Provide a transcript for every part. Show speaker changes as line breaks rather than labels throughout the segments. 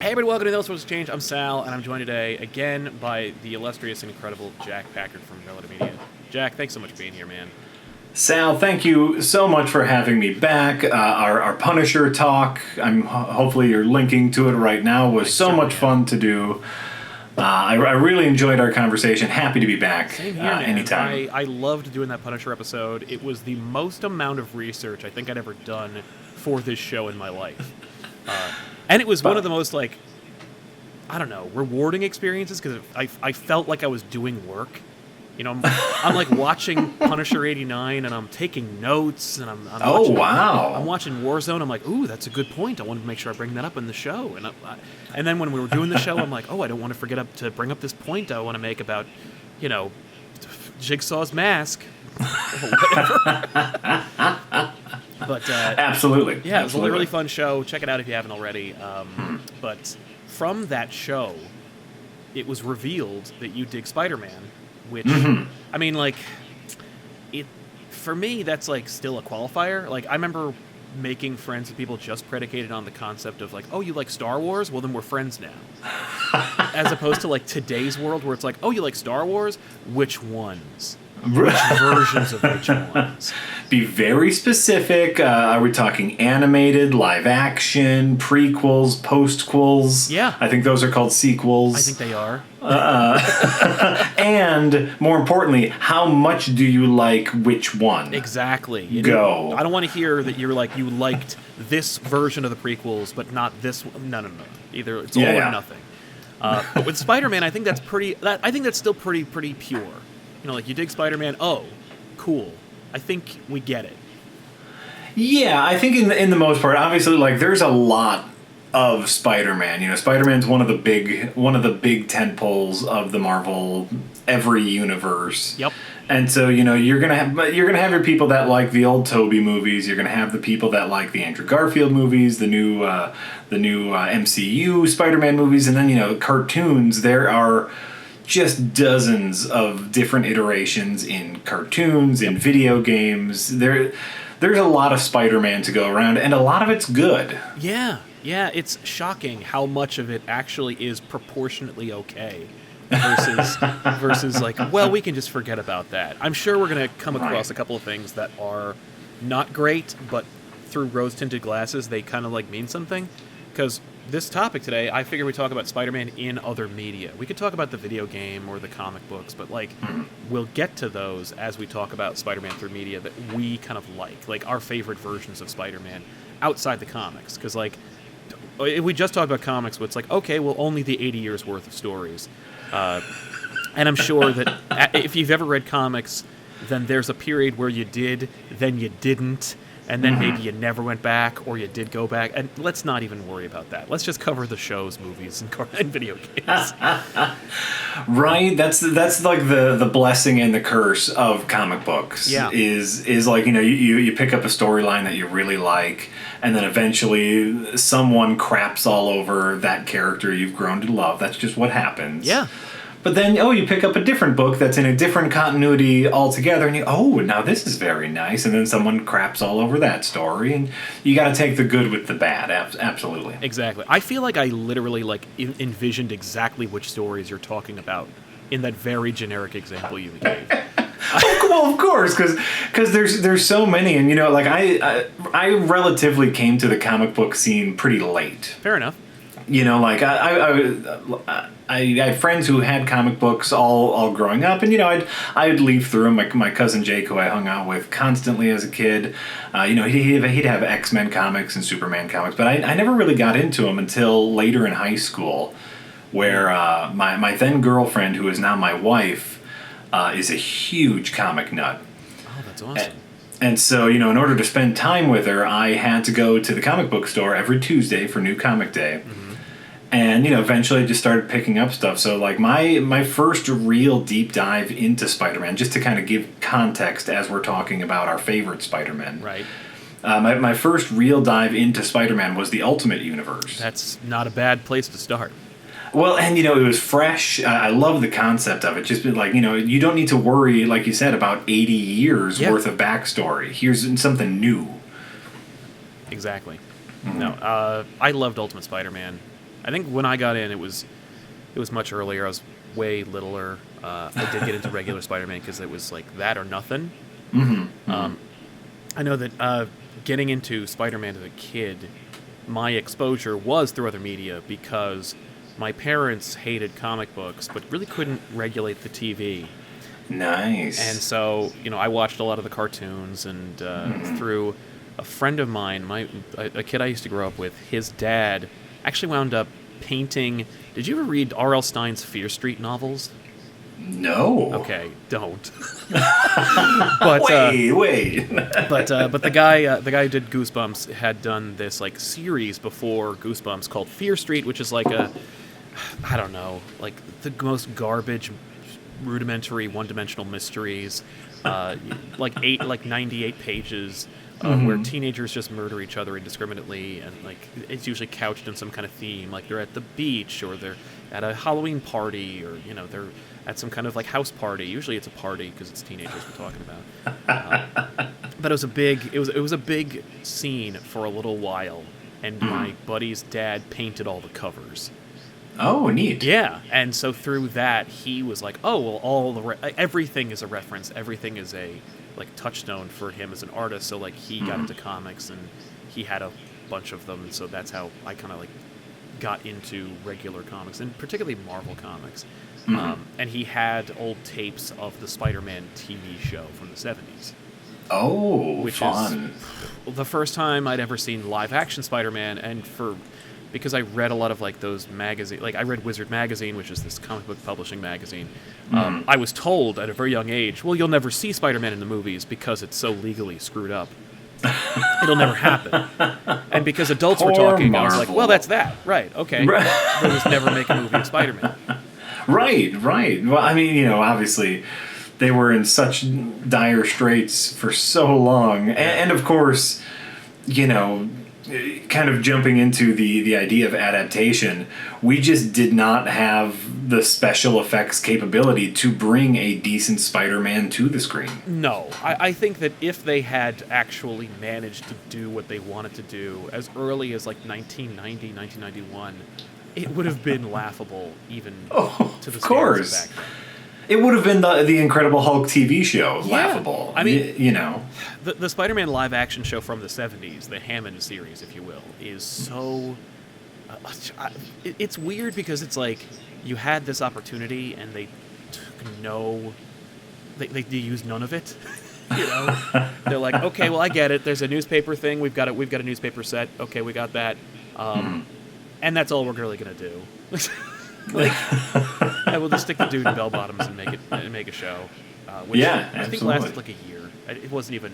Hey everybody, welcome to the Elseworlds Exchange. I'm Sal, and I'm joined today again by the illustrious and incredible Jack Packard from RedLetterMedia. Jack, thanks so much for being here, man.
Sal, thank you so much for having me back. Our Punisher talk, hopefully you're linking to it right now, was so much fun to do. I really enjoyed our conversation. Happy to be back.
Same here, man.
Anytime.
I loved doing that Punisher episode. It was the most amount of research I think I'd ever done for this show in my life. And it was one of the most, rewarding experiences, because I felt like I was doing work. You know, I'm like watching Punisher 89, and I'm taking notes, and I'm watching Warzone. I'm like, ooh, that's a good point. I wanted to make sure I bring that up in the show. And then when we were doing the show, I'm like, oh, I don't want to forget to bring up this point I want to make about, Jigsaw's mask. But
absolutely.
Yeah, it was a really fun show. Check it out if you haven't already. But from that show, it was revealed that you dig Spider-Man, which, for me, that's, still a qualifier. I remember making friends with people just predicated on the concept of, oh, you like Star Wars? Well, then we're friends now. As opposed to, today's world where it's like, oh, you like Star Wars? Which ones? Which versions of which ones?
Be very specific. Are we talking animated, live action, prequels, postquels?
Yeah.
I think those are called sequels.
I think they are.
And more importantly, how much do you like which one?
Exactly.
I
don't want to hear that you liked this version of the prequels, but not this one. No. Either it's all or nothing. But with Spider-Man, I think that's still pretty pure. You dig Spider-Man, oh, cool. I think we get it.
Yeah, I think in the most part, obviously, there's a lot of Spider-Man. Spider-Man's one of the big tentpoles of the Marvel every universe.
Yep.
And so you're gonna have your people that like the old Tobey movies. You're gonna have the people that like the Andrew Garfield movies, the new MCU Spider-Man movies, and then cartoons. There are just dozens of different iterations in cartoons, in video games. There's a lot of Spider-Man to go around, and a lot of it's good.
Yeah, it's shocking how much of it actually is proportionately okay versus we can just forget about that. I'm sure we're going to come across a couple of things that are not great, but through rose-tinted glasses, they kind of mean something. Because this topic today, I figure we talk about Spider-Man in other media. We could talk about the video game or the comic books, but we'll get to those as we talk about Spider-Man through media that we kind of like our favorite versions of Spider-Man outside the comics. Because if we just talk about comics, it's okay, well, only the 80 years worth of stories. And I'm sure that if you've ever read comics, then there's a period where you did, then you didn't. And then maybe you never went back, or you did go back. And let's not even worry about that. Let's just cover the shows, movies, and video games.
Right? That's the blessing and the curse of comic books.
Yeah.
Is you pick up a storyline that you really like, and then eventually someone craps all over that character you've grown to love. That's just what happens.
Yeah.
But then, you pick up a different book that's in a different continuity altogether, and now this is very nice, and then someone craps all over that story, and you got to take the good with the bad, absolutely.
Exactly. I feel like I literally, envisioned exactly which stories you're talking about in that very generic example you gave.
Well, of course, because there's so many, and, I relatively came to the comic book scene pretty late.
Fair enough.
I had friends who had comic books all growing up, and I'd leaf through them. My cousin Jake, who I hung out with constantly as a kid, he'd have X-Men comics and Superman comics, but I never really got into them until later in high school, where my then girlfriend, who is now my wife, is a huge comic nut.
Oh, that's awesome.
And so, in order to spend time with her, I had to go to the comic book store every Tuesday for New Comic Day. Mm-hmm. And, eventually I just started picking up stuff. So, my first real deep dive into Spider-Man, just to kind of give context as we're talking about our favorite Spider-Man.
Right.
My first real dive into Spider-Man was the Ultimate Universe.
That's not a bad place to start.
Well, and, it was fresh. I love the concept of it. Just you don't need to worry, like you said, about 80 years worth of backstory. Here's something new.
Exactly. Mm-hmm. No, I loved Ultimate Spider-Man. I think when I got in, it was much earlier. I was way littler. I did get into regular Spider-Man because it was like that or nothing. I know that getting into Spider-Man as a kid, my exposure was through other media because my parents hated comic books but really couldn't regulate the TV.
Nice.
And so, I watched a lot of the cartoons, and through a friend of mine, a kid I used to grow up with, his dad actually wound up painting. Did you ever read R.L. Stine's Fear Street novels?
No.
Okay, don't. But
wait.
but the guy who did Goosebumps had done this like series before Goosebumps called Fear Street, which is like I don't know, like the most garbage, rudimentary, one-dimensional mysteries, like 98 pages. Where teenagers just murder each other indiscriminately, and like it's usually couched in some kind of theme, like they're at the beach, or they're at a Halloween party, or they're at some kind of like house party. Usually it's a party because it's teenagers we're talking about. But it was a big scene for a little while, and my buddy's dad painted all the covers.
Oh, neat.
Yeah, and so through that he was like, oh well, everything is a reference, everything is a like touchstone for him as an artist. So like he got into comics, and he had a bunch of them, and so that's how I kind of like got into regular comics, and particularly Marvel comics. And he had old tapes of the Spider-Man TV show from the 70s.
Oh,
which
fun.
is the first time I'd ever seen live action Spider-Man, and because I read a lot of like those magazines, like I read Wizard Magazine, which is this comic book publishing magazine. I was told at a very young age, well, you'll never see Spider-Man in the movies because it's so legally screwed up. It'll never happen. And because adults were talking, Marvel. I was like, well, that's that. Right, okay. They'll just never make a movie of Spider-Man.
Right. Well, I mean, obviously they were in such dire straits for so long. And of course, kind of jumping into the idea of adaptation, we just did not have the special effects capability to bring a decent Spider-Man to the screen.
No. I think that if they had actually managed to do what they wanted to do as early as like 1990, 1991, it would have been laughable even to the standards back then.
It would have been the Incredible Hulk TV show laughable.
I mean, the Spider-Man live-action show from the 70s, the Hammond series, if you will, is so... it's weird because it's like you had this opportunity and they took no... They used none of it. They're like, okay, well, I get it. There's a newspaper thing. We've got a newspaper set. Okay, we got that. And that's all we're really going to do. We'll just stick the dude in bell bottoms and make a show, which I think lasted like a year. It wasn't even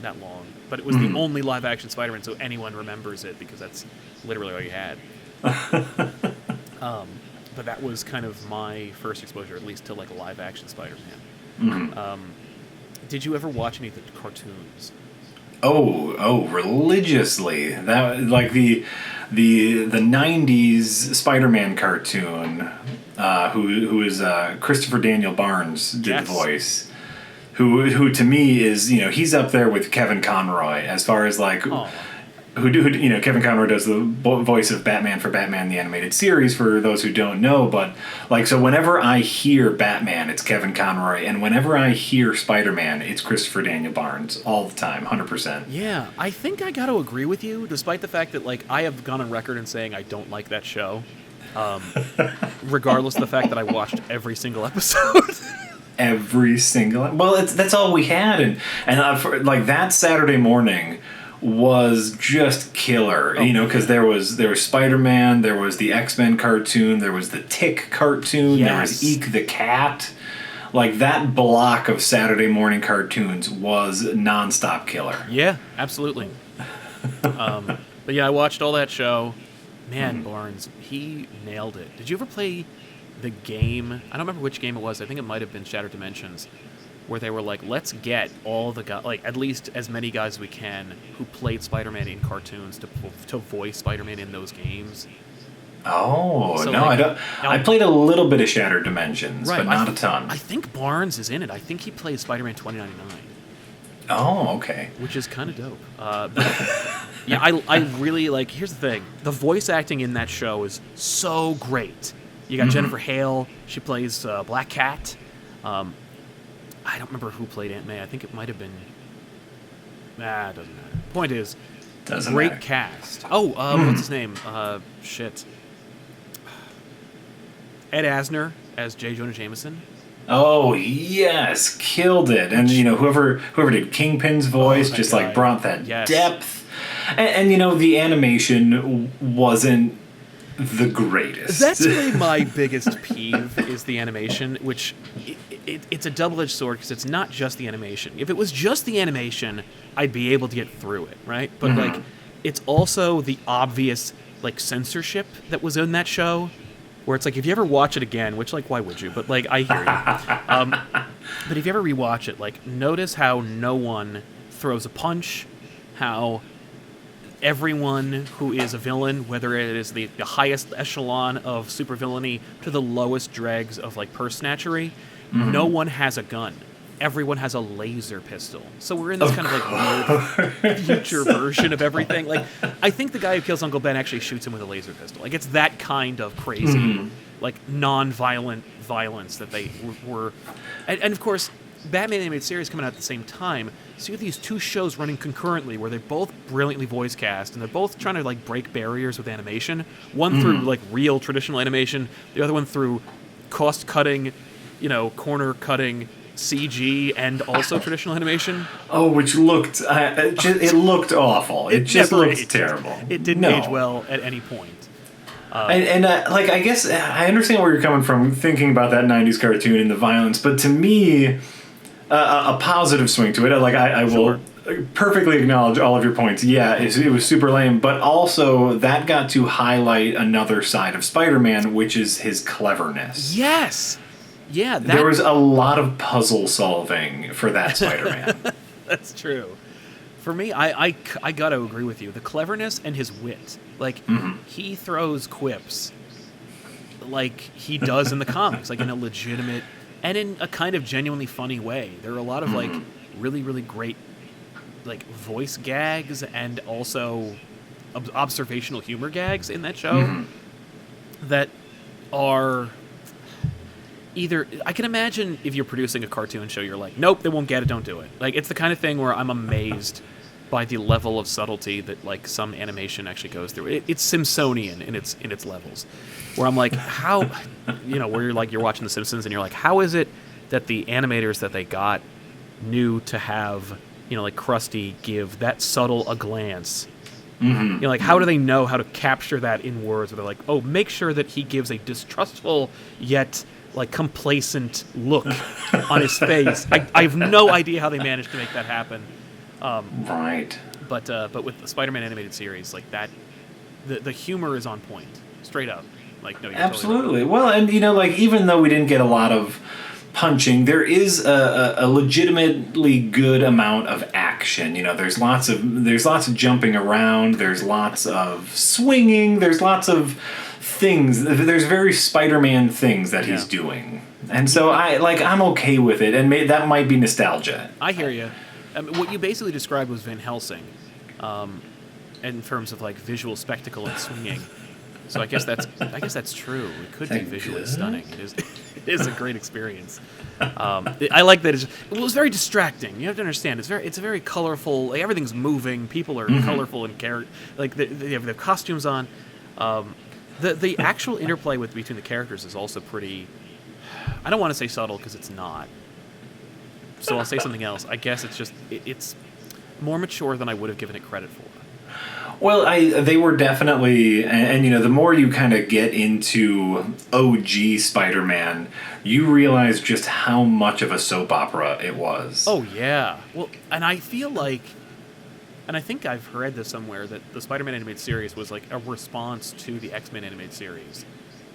that long, but it was the only live action Spider-Man, so anyone remembers it because that's literally all you had. But that was kind of my first exposure, at least to like a live action Spider-Man. Did you ever watch any of the cartoons?
Oh, religiously. That like the 90s Spider-Man cartoon, who is Christopher Daniel Barnes did the voice, who to me is, he's up there with Kevin Conroy as far as like Kevin Conroy does the voice of Batman for Batman the Animated Series, for those who don't know, but like, so whenever I hear Batman, it's Kevin Conroy, and whenever I hear Spider-Man, it's Christopher Daniel Barnes all the time, 100%.
Yeah, I think I got to agree with you, despite the fact that like I have gone on record in saying I don't like that show, regardless of the fact that I watched every single episode.
Well, that's all we had, and like that Saturday morning was just killer, because there was Spider-Man, there was the X-Men cartoon, there was the Tick cartoon, there was Eek the Cat. Like, that block of Saturday morning cartoons was nonstop killer.
Yeah, absolutely. But yeah, I watched all that show. Man, Barnes, he nailed it. Did you ever play the game? I don't remember which game it was. I think it might have been Shattered Dimensions, where they were like, let's get all the guys, like at least as many guys as we can who played Spider-Man in cartoons to voice Spider-Man in those games.
Oh, so no, like, I don't. I played a little bit of Shattered Dimensions, but not a ton.
I think Barnes is in it. I think he plays Spider-Man 2099.
Oh, okay.
Which is kind of dope. Yeah, I really like. Here's the thing: the voice acting in that show is so great. You got Jennifer Hale; she plays Black Cat. I don't remember who played Aunt May. I think it might have been. It doesn't matter. Point is, great cast. Oh, what's his name? Shit. Ed Asner as J. Jonah Jameson.
Oh yes, killed it! And whoever did Kingpin's voice just
guy.
brought that depth. And the animation wasn't the greatest.
That's really my biggest peeve is the animation, which it's a double-edged sword because it's not just the animation. If it was just the animation, I'd be able to get through it, right? But it's also the obvious censorship that was in that show. Where it's if you ever watch it again, which, why would you? But, I hear you. But if you ever rewatch it, notice how no one throws a punch, how everyone who is a villain, whether it is the highest echelon of supervillainy to the lowest dregs of, purse snatchery, no one has a gun. Everyone has a laser pistol. So we're in this kind of weird future version of everything. I think the guy who kills Uncle Ben actually shoots him with a laser pistol. It's that kind of crazy, non-violent violence that they were. And of course, Batman animated series coming out at the same time. So you have these two shows running concurrently where they're both brilliantly voice cast and they're both trying to break barriers with animation. One through real traditional animation, the other one through cost cutting, corner cutting. CG and also traditional animation. Oh,
which looked it looked awful. It just looked terrible.
It didn't age well at any point.
I guess I understand where you're coming from thinking about that 90s cartoon and the violence, but to me a positive swing to it. I will perfectly acknowledge all of your points. Yeah, it was super lame, but also that got to highlight another side of Spider-Man, which is his cleverness.
Yes. Yeah,
there was a lot of puzzle solving for that Spider-Man.
That's true. For me, I got to agree with you. The cleverness and his wit. He throws quips like he does in the comics, in a legitimate and in a kind of genuinely funny way. There are a lot of really, really great voice gags and also observational humor gags in that show that are... Either I can imagine if you're producing a cartoon show, you're nope, they won't get it, don't do it. It's the kind of thing where I'm amazed by the level of subtlety that some animation actually goes through. It's Simpsonian in its levels, where I'm how, where you're watching The Simpsons and you're how is it that the animators that they got knew to have Krusty give that subtle a glance. How do they know how to capture that in words? Where they're oh, make sure that he gives a distrustful yet complacent look on his face. I have no idea how they managed to make that happen.
Right.
But with the Spider-Man animated series, that, the humor is on point, straight up. No, you're
absolutely.
Totally right.
Well, and even though we didn't get a lot of punching, there is a legitimately good amount of action. There's lots of jumping around. There's lots of swinging. There's lots of things. There's very Spider-Man things that he's doing, and so I'm okay with it, and that might be nostalgia.
I hear you. What you basically described was Van Helsing, in terms of visual spectacle and swinging. So I guess that's true. It could be visually stunning. It is a great experience. I like that. It was very distracting. You have to understand. It's a very colorful. Everything's moving. People are colorful and they have their costumes on. The actual interplay between the characters is also pretty... I don't want to say subtle because it's not. So I'll say something else. I guess it's just... It's more mature than I would have given it credit for.
Well, they were definitely... And the more you kind of get into OG Spider-Man, you realize just how much of a soap opera it was.
Oh, yeah. Well, and I feel like... And I think I've read this somewhere that the Spider-Man animated series was a response to the X-Men animated series.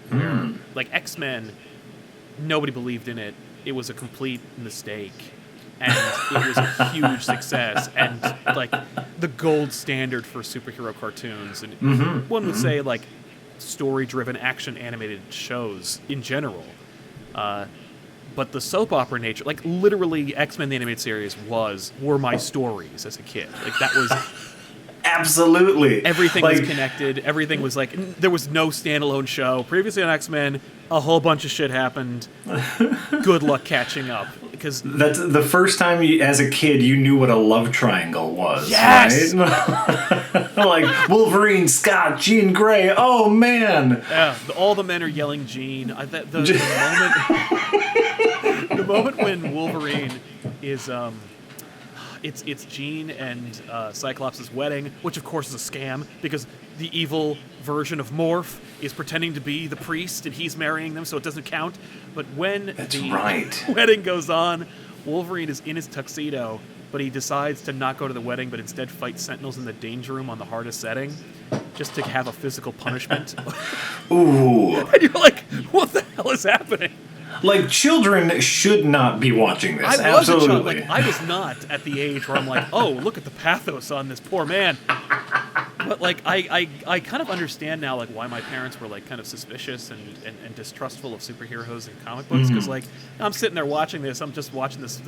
Where, X-Men, nobody believed in it. It was a complete mistake. And it was a huge success. And, the gold standard for superhero cartoons. And one would say, story-driven action animated shows in general. But the soap opera nature, literally X-Men the animated series were my stories as a kid. That was
Absolutely.
Everything was connected. Everything was like, there was no standalone show. Previously on X-Men, a whole bunch of shit happened. Good luck catching up. Because
that's the first time as a kid you knew what a love triangle was.
Yes!
Right? Like Wolverine, Scott, Jean Grey. Oh, man.
Yeah, all the men are yelling Jean. The moment when Wolverine is... It's Jean and Cyclops' wedding, which of course is a scam because the evil version of Morph is pretending to be the priest and he's marrying them, so it doesn't count. But when wedding goes on, Wolverine is in his tuxedo, but he decides to not go to the wedding, but instead fight Sentinels in the danger room on the hardest setting, just to have a physical punishment.
Ooh.
And you're like, what the hell is happening?
Like, children should not be watching this.
I was
Absolutely.
a child. Like, I was not at the age where I'm like, oh, look at the pathos on this poor man. But, like, I kind of understand now, like, why my parents were, like, kind of suspicious and distrustful of superheroes and comic books. Because, like, I'm sitting there watching this. I'm just watching this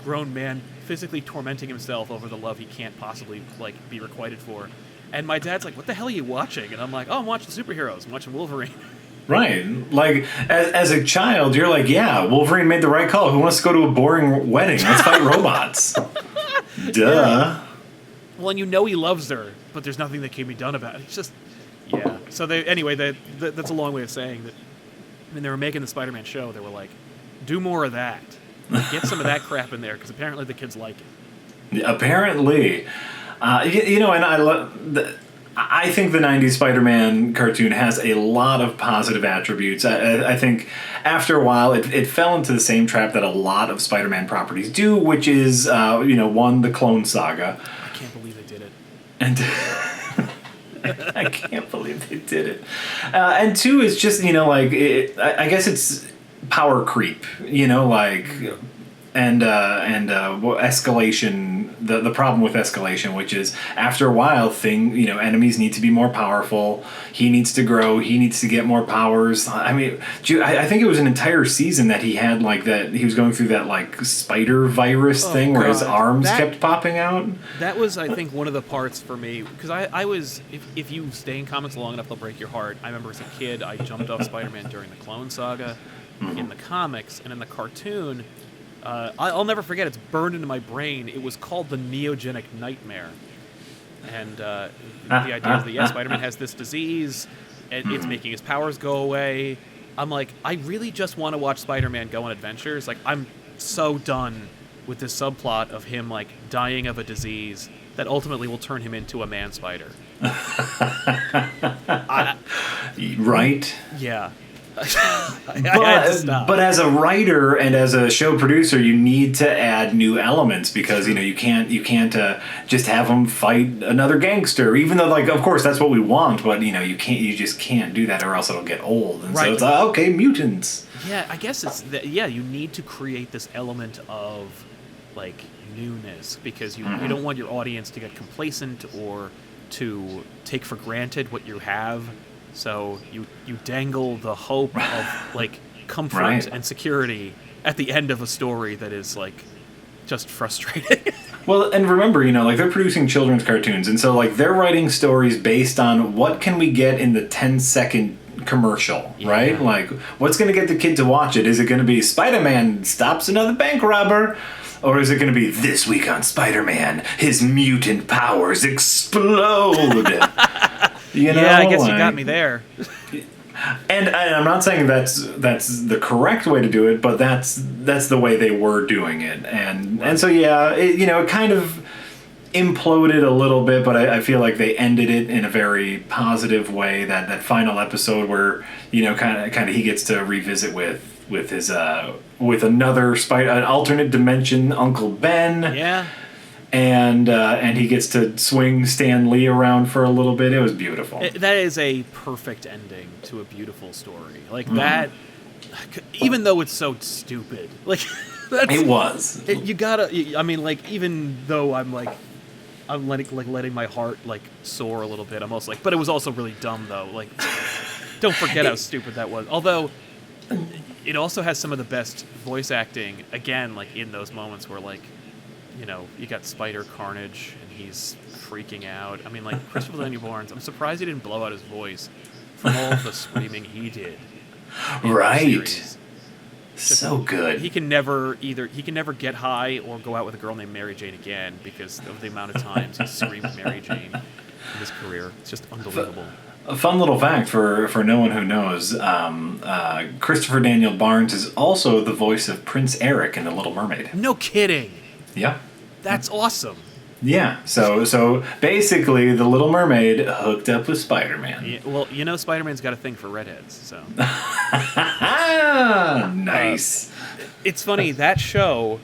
grown man physically tormenting himself over the love he can't possibly, like, be requited for. And my dad's like, what the hell are you watching? And I'm like, oh, I'm watching superheroes. I'm watching Wolverine.
Right. Like, as a child, you're like, yeah, Wolverine made the right call. Who wants to go to a boring wedding? Let's fight robots. Duh.
Yeah. Well, and you know he loves her, but there's nothing that can be done about it. It's just, yeah. So that's a long way of saying that when they were making the Spider-Man show, they were like, do more of that. Get some of that crap in there, because apparently the kids like it.
Apparently. And I think the 90s Spider-Man cartoon has a lot of positive attributes. I think after a while it fell into the same trap that a lot of Spider-Man properties do, which is, one, the Clone Saga.
I can't believe they did it.
And I can't believe they did it. And two is just, I guess it's power creep, and escalation. The problem with escalation, which is after a while, enemies need to be more powerful. He needs to grow. He needs to get more powers. I mean, I think it was an entire season that he had like that. He was going through that like spider virus thing where his arms kept popping out.
That was, I think, one of the parts for me because I was. If you stay in comics long enough, they'll break your heart. I remember as a kid, I jumped off Spider-Man during the Clone Saga in the comics, and in the cartoon. I'll never forget, it's burned into my brain. It was called the Neogenic Nightmare. And the idea is that, Spider-Man has this disease, and it's making his powers go away. I'm like, I really just want to watch Spider-Man go on adventures. Like, I'm so done with this subplot of him, like, dying of a disease that ultimately will turn him into a man-spider.
Right?
Yeah. I had to stop.
But as a writer and as a show producer, you need to add new elements because you can't just have them fight another gangster. Even though, like, of course, that's what we want, but you just can't do that, or else it'll get old. And so it's okay, mutants.
Yeah, I guess it's you need to create this element of like newness because you don't want your audience to get complacent or to take for granted what you have. So you dangle the hope of like comfort and security at the end of a story that is like just frustrating.
Well, and remember, they're producing children's cartoons, and so like they're writing stories based on what can we get in the 10-second commercial, right? Like, what's going to get the kid to watch it? Is it going to be Spider-Man stops another bank robber? Or is it going to be This Week on Spider-Man, his mutant powers explode?
I guess you got me there.
And I'm not saying that's the correct way to do it, but that's the way they were doing it, and so it kind of imploded a little bit, but I feel like they ended it in a very positive way. That final episode where kind of he gets to revisit with his with another an alternate dimension Uncle Ben. Yeah. And he gets to swing Stan Lee around for a little bit. It was beautiful.
That is a perfect ending to a beautiful story. Like that, even though it's so stupid. Like
it was.
You gotta. I mean, like even though I'm letting my heart like soar a little bit. I'm also like, but it was also really dumb though. Like, don't forget how stupid that was. Although it also has some of the best voice acting. Again, like in those moments where like. You got Spider Carnage, and he's freaking out. I mean, like, Christopher Daniel Barnes, I'm surprised he didn't blow out his voice from all of the screaming he did.
Right. So good.
He can never get high or go out with a girl named Mary Jane again because of the amount of times he screamed Mary Jane in his career. It's just unbelievable.
A fun little fact for no one who knows, Christopher Daniel Barnes is also the voice of Prince Eric in The Little Mermaid.
No kidding.
Yeah.
That's awesome.
Yeah, so basically, The Little Mermaid hooked up with Spider-Man.
Yeah, well, Spider-Man's got a thing for redheads, so.
Nice.
It's funny, that show,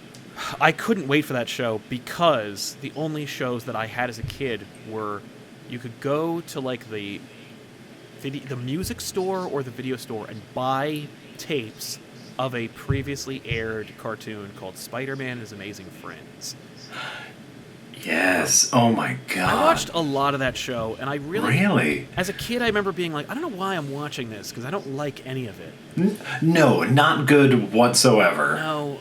I couldn't wait for that show because the only shows that I had as a kid were, you could go to like the music store or the video store and buy tapes of a previously aired cartoon called Spider-Man and His Amazing Friends.
Yes. Oh my god.
I watched a lot of that show, and I
really,
as a kid, I remember being like, I don't know why I'm watching this because I don't like any of it.
No, not good whatsoever.
No,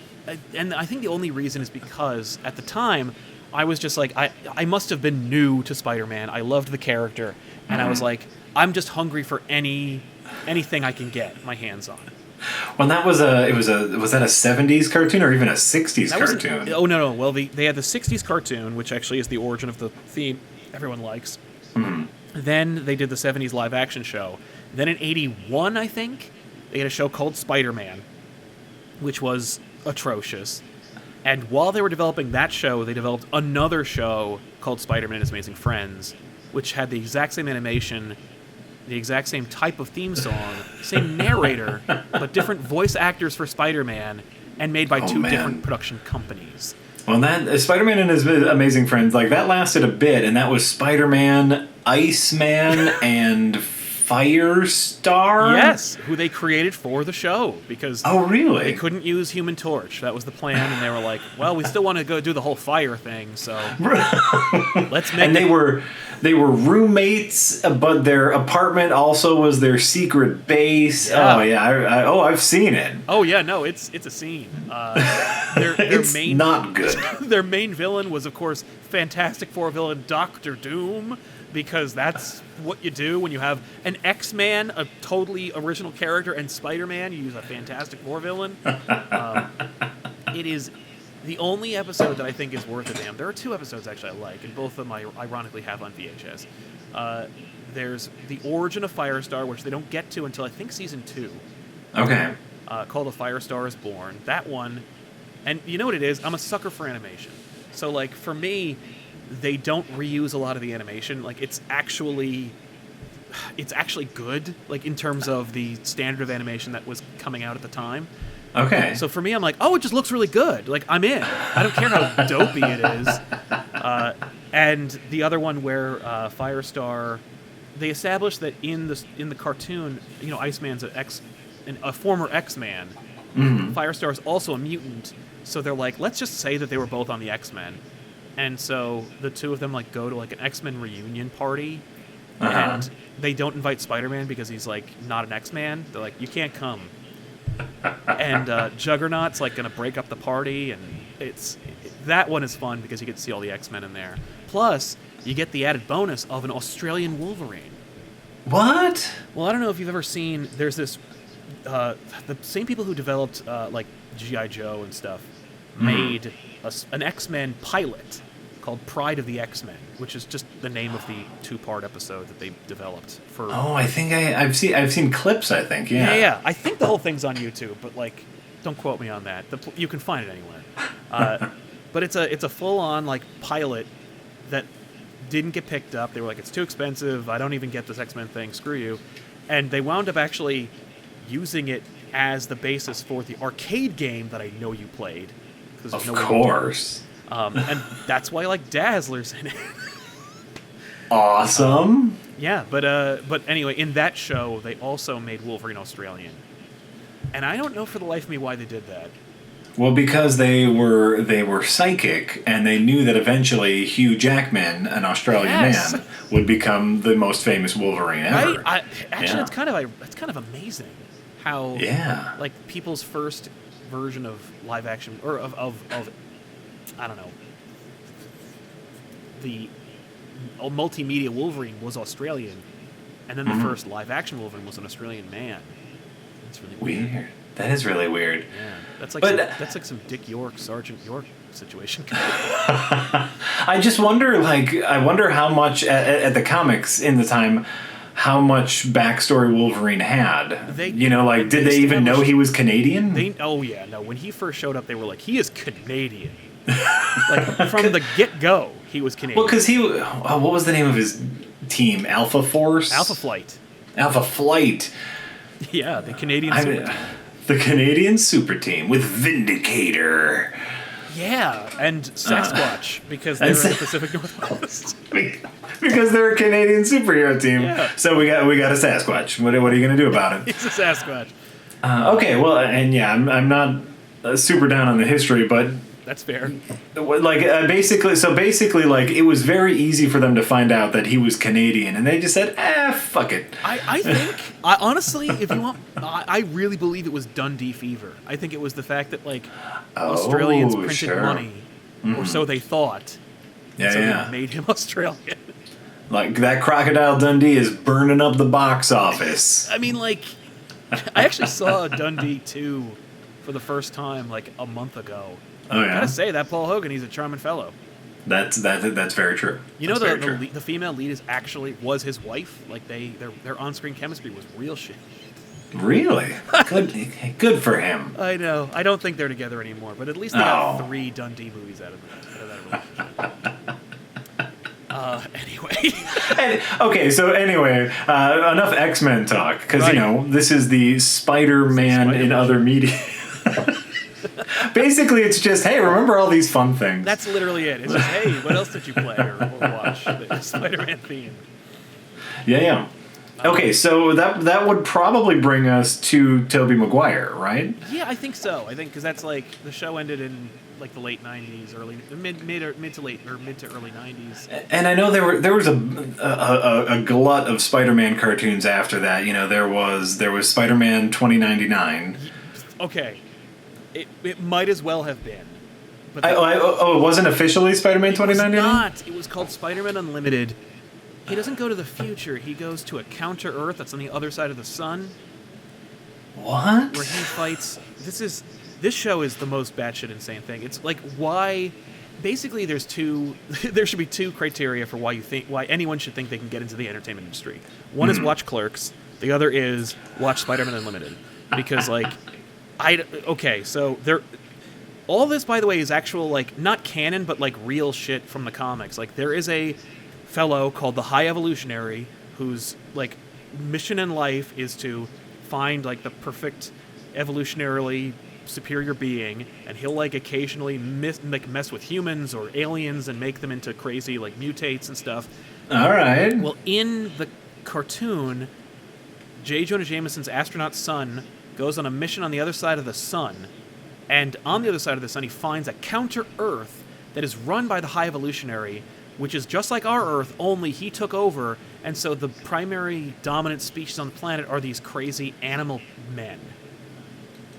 and I think the only reason is because at the time I was just like, I must have been new to Spider-Man. I loved the character, and I was like, I'm just hungry for anything I can get my hands on.
Well, was that a 70s cartoon or even a 60s cartoon?
No. Well, they had the 60s cartoon, which actually is the origin of the theme everyone likes. Mm-hmm. Then they did the 70s live action show. Then in 81, I think, they had a show called Spider-Man, which was atrocious. And while they were developing that show, they developed another show called Spider-Man and His Amazing Friends, which had the exact same animation, the exact same type of theme song, same narrator, but different voice actors for Spider-Man, and made by two different production companies.
Well, that Spider-Man and His Amazing Friends, like, that lasted a bit, and that was Spider-Man, Iceman, and Firestar?
Yes, who they created for the show, because they couldn't use Human Torch. That was the plan, and they were like, well, we still want to go do the whole fire thing, so let's make
they were roommates, but their apartment also was their secret base. Yeah. Oh yeah, I've seen it.
Oh yeah, no, it's a scene.
It's not good.
Their main villain was, of course, Fantastic Four villain Dr. Doom, because that's what you do when you have an X-Man, a totally original character, and Spider-Man. You use a Fantastic Four villain. It is the only episode that I think is worth a damn. There are two episodes actually I like, and both of them I ironically have on VHS. There's the origin of Firestar, which they don't get to until I think season 2.
Okay.
Called A Firestar is Born. That one, and you know what it is? I'm a sucker for animation. So like for me, they don't reuse a lot of the animation. Like it's actually good, like in terms of the standard of animation that was coming out at the time.
Okay.
So for me, I'm like, oh, it just looks really good. Like I'm in. I don't care how dopey it is. And the other one where Firestar, they established that in the cartoon, Iceman's a former X-Man. Mm-hmm. Firestar is also a mutant. So they're like, let's just say that they were both on the X-Men. And so the two of them like go to like an X-Men reunion party, and they don't invite Spider-Man because he's like not an X-Man. They're like, you can't come. And Juggernaut's like gonna break up the party, and that one is fun because you get to see all the X-Men in there. Plus, you get the added bonus of an Australian Wolverine.
What?
Well, I don't know if you've ever seen. There's this the same people who developed like G.I. Joe and stuff made an X-Men pilot called Pride of the X-Men, which is just the name of the 2-part episode that they developed for.
Oh, I think I've seen clips. I think,
yeah. I think the whole thing's on YouTube, but like, don't quote me on that. You can find it anywhere. But it's a full-on like pilot that didn't get picked up. They were like, it's too expensive. I don't even get this X-Men thing. Screw you. And they wound up actually using it as the basis for the arcade game that I know you played.
Of course.
And that's why, like, Dazzler's in it.
Awesome.
Yeah, but anyway, in that show, they also made Wolverine Australian. And I don't know for the life of me why they did that.
Well, because they were psychic, and they knew that eventually Hugh Jackman, an Australian man, would become the most famous Wolverine ever.
Right? It's kind of amazing how like people's first version of live action or of I don't know, the multimedia Wolverine was Australian, and then the first live-action Wolverine was an Australian man. That's really weird.
That is really weird.
Yeah, that's like some Dick York, Sergeant York situation.
I just wonder, I wonder how much at the comics in the time, how much backstory Wolverine had. Did they even know he was Canadian?
When he first showed up, they were like, he is Canadian. Like, from the get-go, he was Canadian.
Well, because what was the name of his team? Alpha Force?
Alpha Flight.
Alpha Flight.
Yeah, the Canadian super team.
The Canadian super team with Vindicator.
Yeah, and Sasquatch, because they're in the Pacific Northwest.
Because they're a Canadian superhero team. Yeah. So we got a Sasquatch. What are you going to do about it?
He's a Sasquatch.
Okay, well, and yeah, I'm not super down on the history, but
that's fair.
Basically, it was very easy for them to find out that he was Canadian, and they just said, fuck it.
I think, honestly, if you want, I really believe it was Dundee fever. I think it was the fact that, Australians printed money, or so they thought.
Yeah,
They made him Australian.
Like, that Crocodile Dundee is burning up the box office.
I mean, I actually saw Dundee 2 for the first time, a month ago.
Oh, yeah.
I gotta say, that Paul Hogan, he's a charming fellow.
That's very true.
You know, the female lead was his wife. Their on-screen chemistry was real shit.
Really? Good for him.
I know. I don't think they're together anymore, but at least they got 3 Dundee movies out of that relationship.
Enough X-Men talk, because, this is the Spider-Man in other media. Basically, it's just, hey, remember all these fun things.
That's literally it. It's just, hey, what else did you play or watch? The Spider-Man theme.
Yeah. Okay, so that would probably bring us to Tobey Maguire, right?
Yeah, I think so. Because that's the show ended in the late 90s, mid to early 90s.
And I know there was a glut of Spider-Man cartoons after that. There was Spider-Man 2099.
Okay. It might as well have been. But
it wasn't officially Spider-Man 2099?
It was not. It was called Spider-Man Unlimited. He doesn't go to the future. He goes to a counter-Earth that's on the other side of the sun.
What?
Where he fights... This show is the most batshit insane thing. It's why... Basically, there should be 2 criteria for why anyone should think they can get into the entertainment industry. One is watch Clerks. The other is watch Spider-Man Unlimited. Because, all this, by the way, is actual, not canon, but, real shit from the comics. There is a fellow called the High Evolutionary whose, mission in life is to find, the perfect evolutionarily superior being, and he'll, occasionally mess with humans or aliens and make them into crazy, mutates and stuff.
All right.
Well, in the cartoon, J. Jonah Jameson's astronaut son goes on a mission on the other side of the sun, and on the other side of the sun he finds a counter-Earth that is run by the High Evolutionary, which is just like our Earth, only he took over, and so the primary dominant species on the planet are these crazy animal men.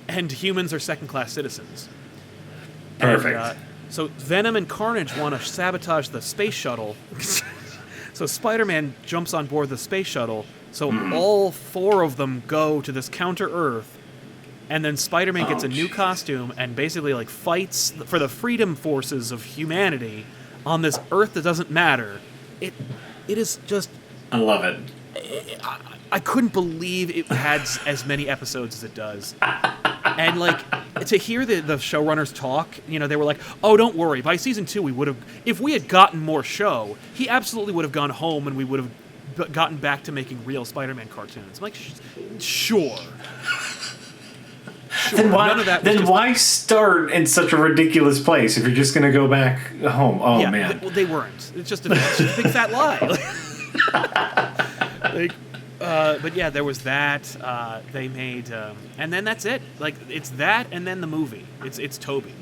And humans are second-class citizens.
Perfect.
And, so Venom and Carnage want to sabotage the space shuttle. So Spider-Man jumps on board the space shuttle. So all 4 of them go to this counter-Earth, and then Spider-Man gets a new costume and basically fights for the freedom forces of humanity on this Earth that doesn't matter. It is just...
I love it.
I couldn't believe it had as many episodes as it does. And to hear the showrunners talk, they were like, "Oh, don't worry. By season 2, we would have. If we had gotten more show, he absolutely would have gone home, and we would have gotten back to making real Spider-Man cartoons." I'm like, sure.
Then why start in such a ridiculous place if you're just going to go back home? Oh man.
They weren't. It's just a big fat lie. But yeah, there was that. They made, and then that's it. It's that, and then the movie. It's Tobey.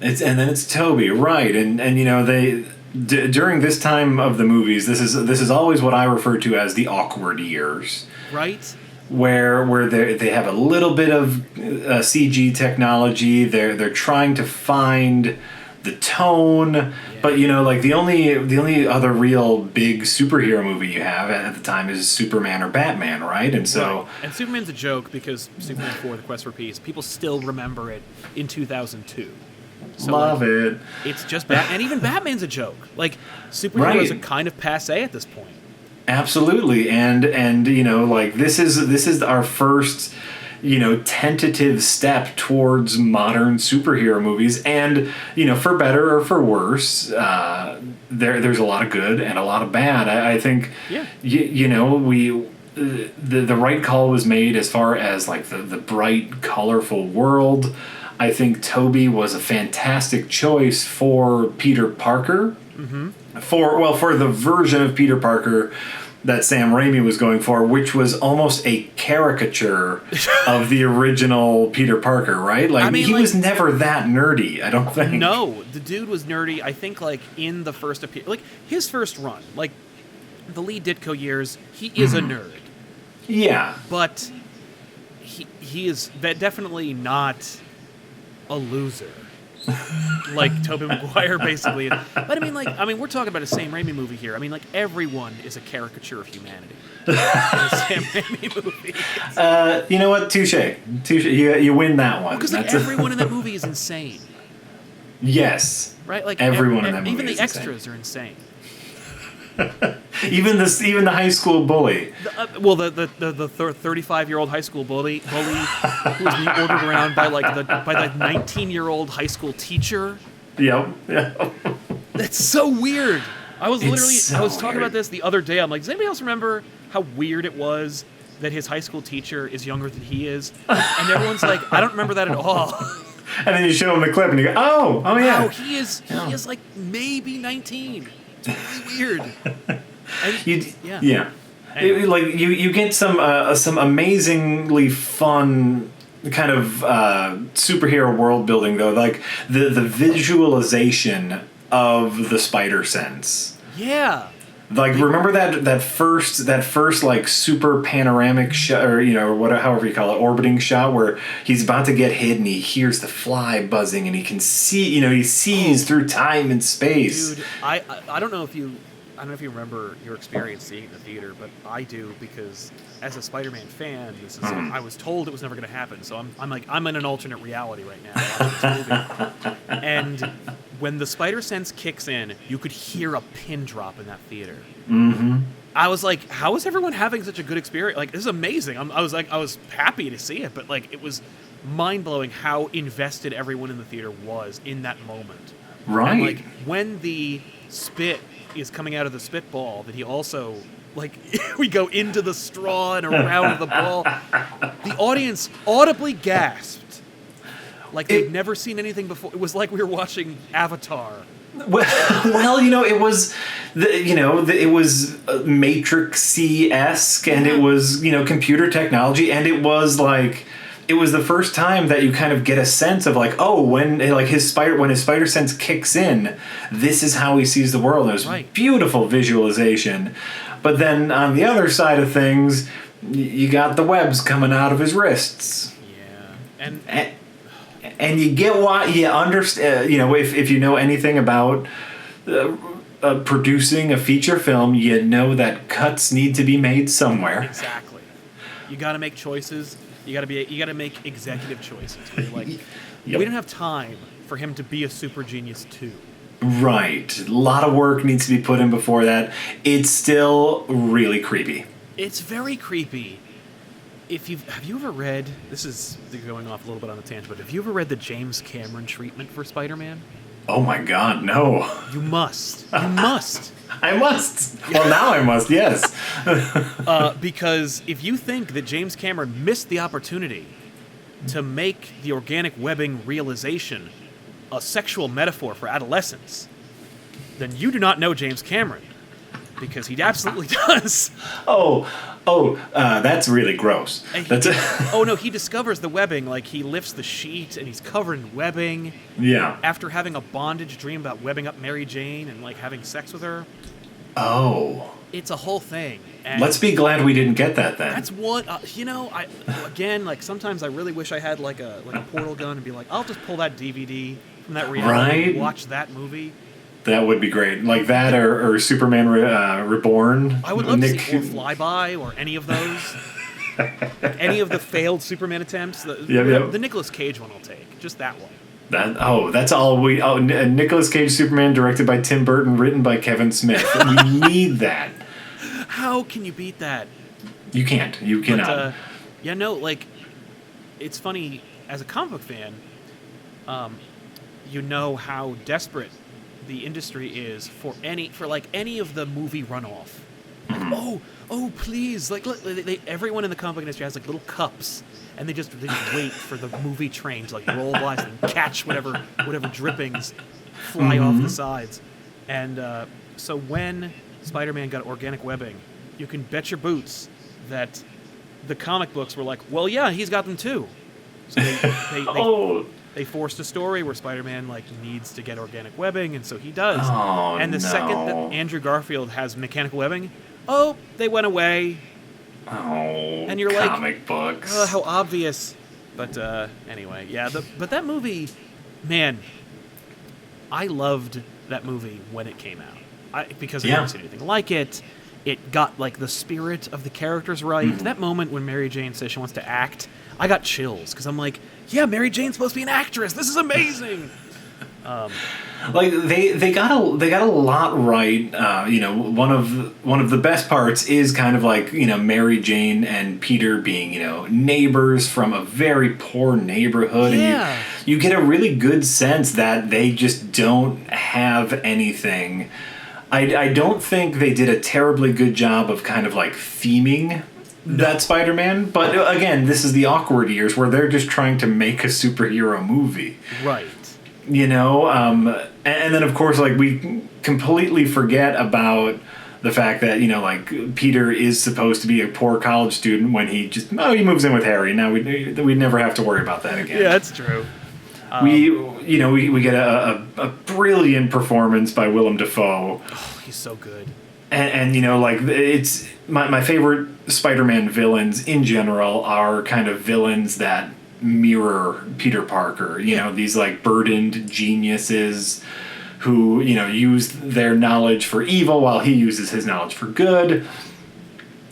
And then it's Tobey, right? And they during this time of the movies, this is always what I refer to as the awkward years,
right?
Where they have a little bit of CG technology. They're trying to find the tone. But like the only other real big superhero movie you have at the time is Superman or Batman, right? And so
right. And Superman's a joke because Superman 4: The Quest for Peace, people still remember it in 2002. So
love it.
It's just and even Batman's a joke. Like superheroes are kind of passé at this point.
Absolutely, and like this is our first tentative step towards modern superhero movies, and for better or for worse, there's a lot of good and a lot of bad. I think the right call was made as far as like the bright, colorful world. I think Tobey was a fantastic choice for Peter Parker. Mm-hmm. For the version of Peter Parker that Sam Raimi was going for, which was almost a caricature of the original Peter Parker, right? Like, he was never that nerdy, I don't think.
No, the dude was nerdy. I think, like, in the first like his first run, like the Lee Ditko years, he is a nerd.
Yeah,
but he is definitely not a loser. Like Tobey Maguire, basically. But I mean, we're talking about a Sam Raimi movie here. I mean, like, everyone is a caricature of humanity in a Sam Raimi movie.
You know what? Touche. You win that one.
Because everyone in that movie is insane.
Yes.
Right. Like
everyone in that movie.
Even the
is
extras are insane.
even the high school bully.
The 35-year-old high school bully who was being ordered around by the 19-year-old high school teacher.
Yep.
That's so weird. I was talking
weird.
about this the other day. I'm like, does anybody else remember how weird it was that his high school teacher is younger than he is? And everyone's like, I don't remember that at all.
And then you show him the clip and you go, oh yeah.
Wow, he is like maybe 19. It's really weird.
Yeah. Anyway. You get some amazingly fun kind of superhero world building, though. Like the visualization of the spider sense.
Yeah.
Like, remember that first like super panoramic shot, or however you call it, orbiting shot, where he's about to get hit and he hears the fly buzzing and he can see, he sees through time and space.
Dude, I don't know if you remember your experience seeing it in the theater, but I do, because as a Spider-Man fan, this is I was told it was never going to happen, so I'm in an alternate reality right now watching this movie. And when the spider sense kicks in, you could hear a pin drop in that theater. Mm-hmm. I was like, how is everyone having such a good experience? Like, this is amazing. I was happy to see it, but like, it was mind-blowing how invested everyone in the theater was in that moment.
Right.
And like, when the spit is coming out of the spitball, that he also, like, we go into the straw and around the ball, the audience audibly gasped. Like they'd never seen anything before. It was like we were watching Avatar.
Well, it was, it was Matrix-esque, and it was, computer technology, and it was like, it was the first time that you kind of get a sense of like, oh, when his spider sense kicks in, this is how he sees the world. It was beautiful visualization. But then on the other side of things, you got the webs coming out of his wrists.
Yeah,
and you get why you understand. If you know anything about producing a feature film, you know that cuts need to be made somewhere.
Exactly. You got to make choices. You got to make executive choices. Where you're like, we don't have time for him to be a super genius too.
Right. A lot of work needs to be put in before that. It's still really creepy.
It's very creepy. Have you ever read, this is going off a little bit on a tangent, but have you ever read the James Cameron treatment for Spider-Man?
Oh my God, no.
You must. You must.
I must. Well, now I must, yes.
Because if you think that James Cameron missed the opportunity to make the organic webbing realization a sexual metaphor for adolescence, then you do not know James Cameron. Because he absolutely does.
That's really gross.
He discovers the webbing. Like, he lifts the sheet and he's covered in webbing.
Yeah.
After having a bondage dream about webbing up Mary Jane and, like, having sex with her.
Oh.
It's a whole thing. And
let's be glad we didn't get that then.
That's what, sometimes I really wish I had, like a portal gun and be like, I'll just pull that DVD from that reality.
Right?
Watch that movie.
That would be great. Like that or Superman Reborn.
I would love to see or Flyby or any of those. Any of the failed Superman attempts. The Nicolas Cage one I'll take. Just that one.
That's all we... Oh, Nicolas Cage Superman, directed by Tim Burton, written by Kevin Smith. We need that.
How can you beat that?
You can't. You cannot.
It's funny, as a comic book fan, you know how desperate the industry is for any of the movie runoff. Like, oh, please! Like, everyone in the comic book industry has like little cups, and they just wait for the movie train to like roll by and catch whatever drippings fly off the sides. And so when Spider-Man got organic webbing, you can bet your boots that the comic books were like, well, yeah, he's got them too. So they forced a story where Spider-Man needs to get organic webbing, and so he does.
Oh,
and the second that Andrew Garfield has mechanical webbing, they went away.
Oh,
and you're
comic books.
How obvious. But anyway, yeah. But that movie, man, I loved that movie when it came out. Because I hadn't seen anything like it. It got the spirit of the characters right. Mm-hmm. That moment when Mary Jane says she wants to act, I got chills because I'm like, yeah, Mary Jane's supposed to be an actress. This is amazing.
They got a lot right. One of the best parts is kind of Mary Jane and Peter being neighbors from a very poor neighborhood, and you get a really good sense that they just don't have anything. I don't think they did a terribly good job of kind of theming that Spider-Man, but again, this is the awkward years where they're just trying to make a superhero movie.
Right.
And then of course we completely forget about the fact that Peter is supposed to be a poor college student when he moves in with Harry. Now we never have to worry about that again.
Yeah, that's true.
We get a brilliant performance by Willem Dafoe.
Oh, he's so good.
And it's my favorite Spider-Man villains in general are kind of villains that mirror Peter Parker. These burdened geniuses who use their knowledge for evil while he uses his knowledge for good.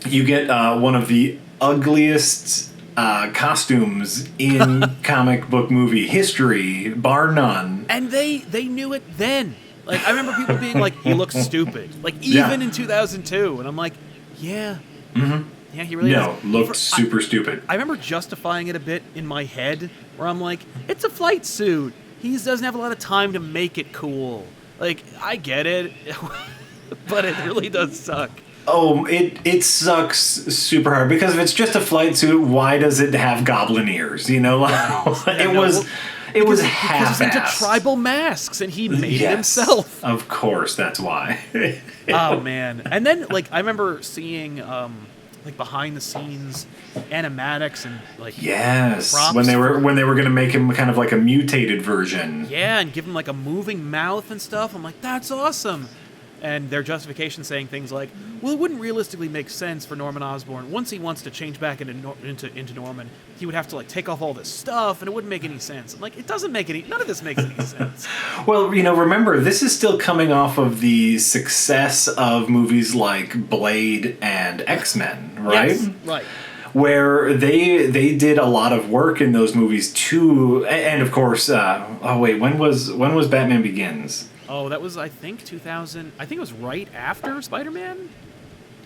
You get one of the ugliest costumes in comic book movie history, bar none.
And they knew it then. I remember people being like, he looks stupid. Even in 2002. And I'm like, yeah. Mm-hmm. Yeah, he really
looked super stupid.
I remember justifying it a bit in my head, where I'm like, it's a flight suit. He doesn't have a lot of time to make it cool. I get it, but it really does suck.
Oh, it sucks super hard, because if it's just a flight suit, why does it have goblin ears? It was half-assed.
Because he's into tribal masks, and he made it himself.
Of course, that's why.
Oh man! And then I remember seeing behind the scenes animatics and props
when they were going to make him kind of a mutated version.
Yeah, and give him a moving mouth and stuff. I'm like, that's awesome. And their justification saying things like, well, it wouldn't realistically make sense for Norman Osborn. Once he wants to change back into Norman, he would have to take off all this stuff, and it wouldn't make any sense. I'm like, it doesn't make none of this makes any sense.
Well, remember, this is still coming off of the success of movies like Blade and X-Men, right?
Yes, right.
Where they did a lot of work in those movies too, and of course, when was Batman Begins?
Oh, that was, I think, 2000. I think it was right after Spider-Man,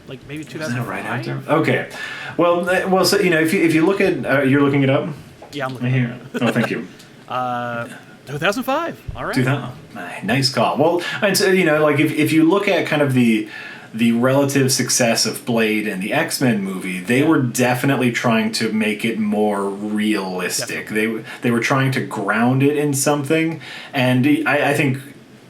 maybe 2005.
Right after. Okay, well, so if you look at, you're looking it up.
Yeah, I'm looking
here. Oh, thank you.
2005. All right.
Nice call. Well, and so if you look at kind of the relative success of Blade and the X-Men movie, they were definitely trying to make it more realistic. Definitely. They were trying to ground it in something, and I think,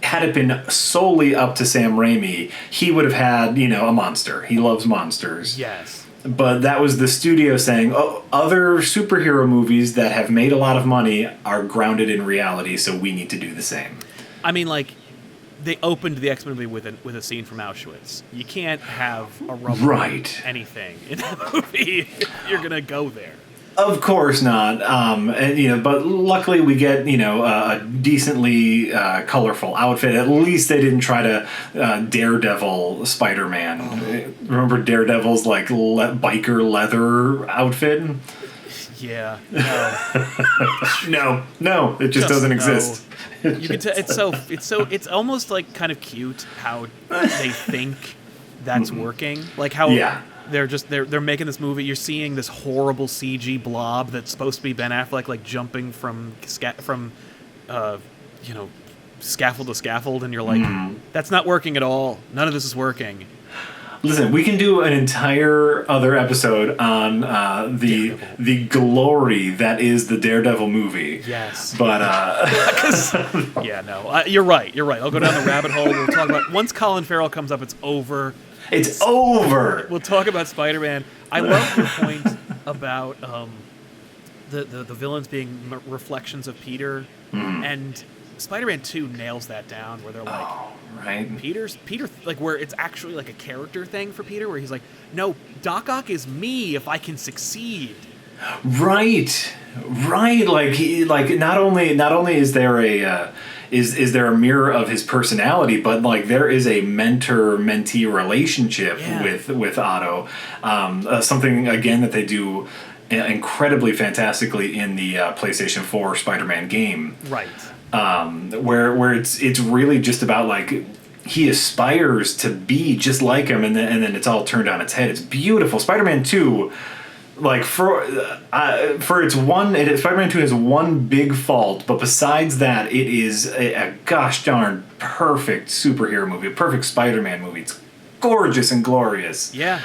had it been solely up to Sam Raimi, he would have had, a monster. He loves monsters.
Yes.
But that was the studio saying, other superhero movies that have made a lot of money are grounded in reality, so we need to do the same.
I mean, they opened the X-Men movie with a scene from Auschwitz. You can't have a rubber anything in that movie if you're going to go there.
Of course not. And but luckily we get a decently colorful outfit. At least they didn't try to Daredevil Spider-Man. Remember Daredevil's like biker leather outfit?
Yeah.
No, it just doesn't exist.
You can tell it's almost like kind of cute how they think that's working. Like how they're making this movie. You're seeing this horrible CG blob that's supposed to be Ben Affleck, like jumping from scaffold to scaffold, and you're like, that's not working at all. None of this is working.
Listen, we can do an entire other episode on the glory that is the Daredevil movie.
Yes.
But
you're right. I'll go down the rabbit hole. We'll talk about once Colin Farrell comes up, it's over.
It's over.
We'll talk about Spider-Man. I love your point about the villains being reflections of Peter, and Spider-Man 2 nails that down, where they're like, right. Peter, like where it's actually like a character thing for Peter, where he's like, no, Doc Ock is me if I can succeed.
Right. Like not only is there a is there a mirror of his personality, but like there is a mentor-mentee relationship with Otto. Something again that they do incredibly fantastically in the PlayStation 4 Spider-Man game.
Right.
Where it's really just about like he aspires to be just like him, and then it's all turned on its head. It's beautiful. Spider-Man 2, like for its one, Spider-Man 2 has one big fault, but besides that, it is a gosh darn perfect superhero movie, a perfect Spider-Man movie. It's gorgeous and glorious.
Yeah,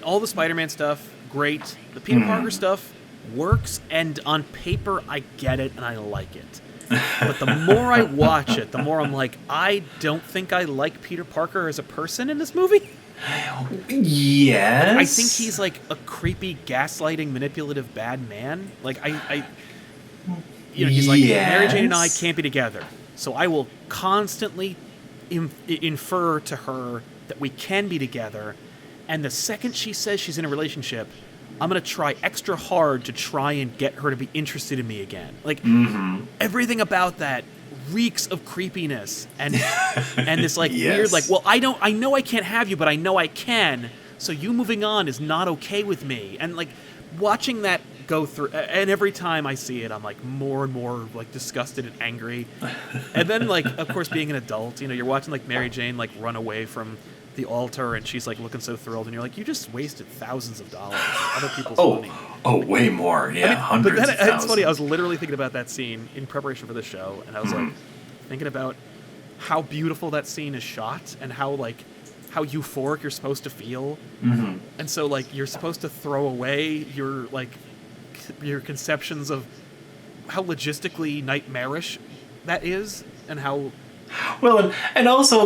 all the Spider-Man stuff, great. The Peter Parker stuff works, and on paper, I get it and I like it. But the more I watch it, the more I'm like, I don't think I like Peter Parker as a person in this movie.
Yes.
I think he's like a creepy, gaslighting, manipulative, bad man. Like he's like, Mary Jane and I can't be together, so I will constantly infer to her that we can be together, and the second she says she's in a relationship, I'm going to try extra hard to try and get her to be interested in me again. Like, everything about that reeks of creepiness and this like weird, like, well, I know I can't have you, but I know I can, so you moving on is not okay with me. And like watching that go through, and every time I see it, I'm like more and more like disgusted and angry. And then like, of course, being an adult, you're watching like Mary Jane like run away from the altar, and she's like looking so thrilled, and you're like, you just wasted thousands of dollars on other people's money.
Oh, way more, yeah, hundreds
but then
of thousands.
It's funny, I was literally thinking about that scene in preparation for this show, and I was like thinking about how beautiful that scene is shot, and how euphoric you're supposed to feel, and so like you're supposed to throw away your conceptions of how logistically nightmarish that is, and how.
Well, and also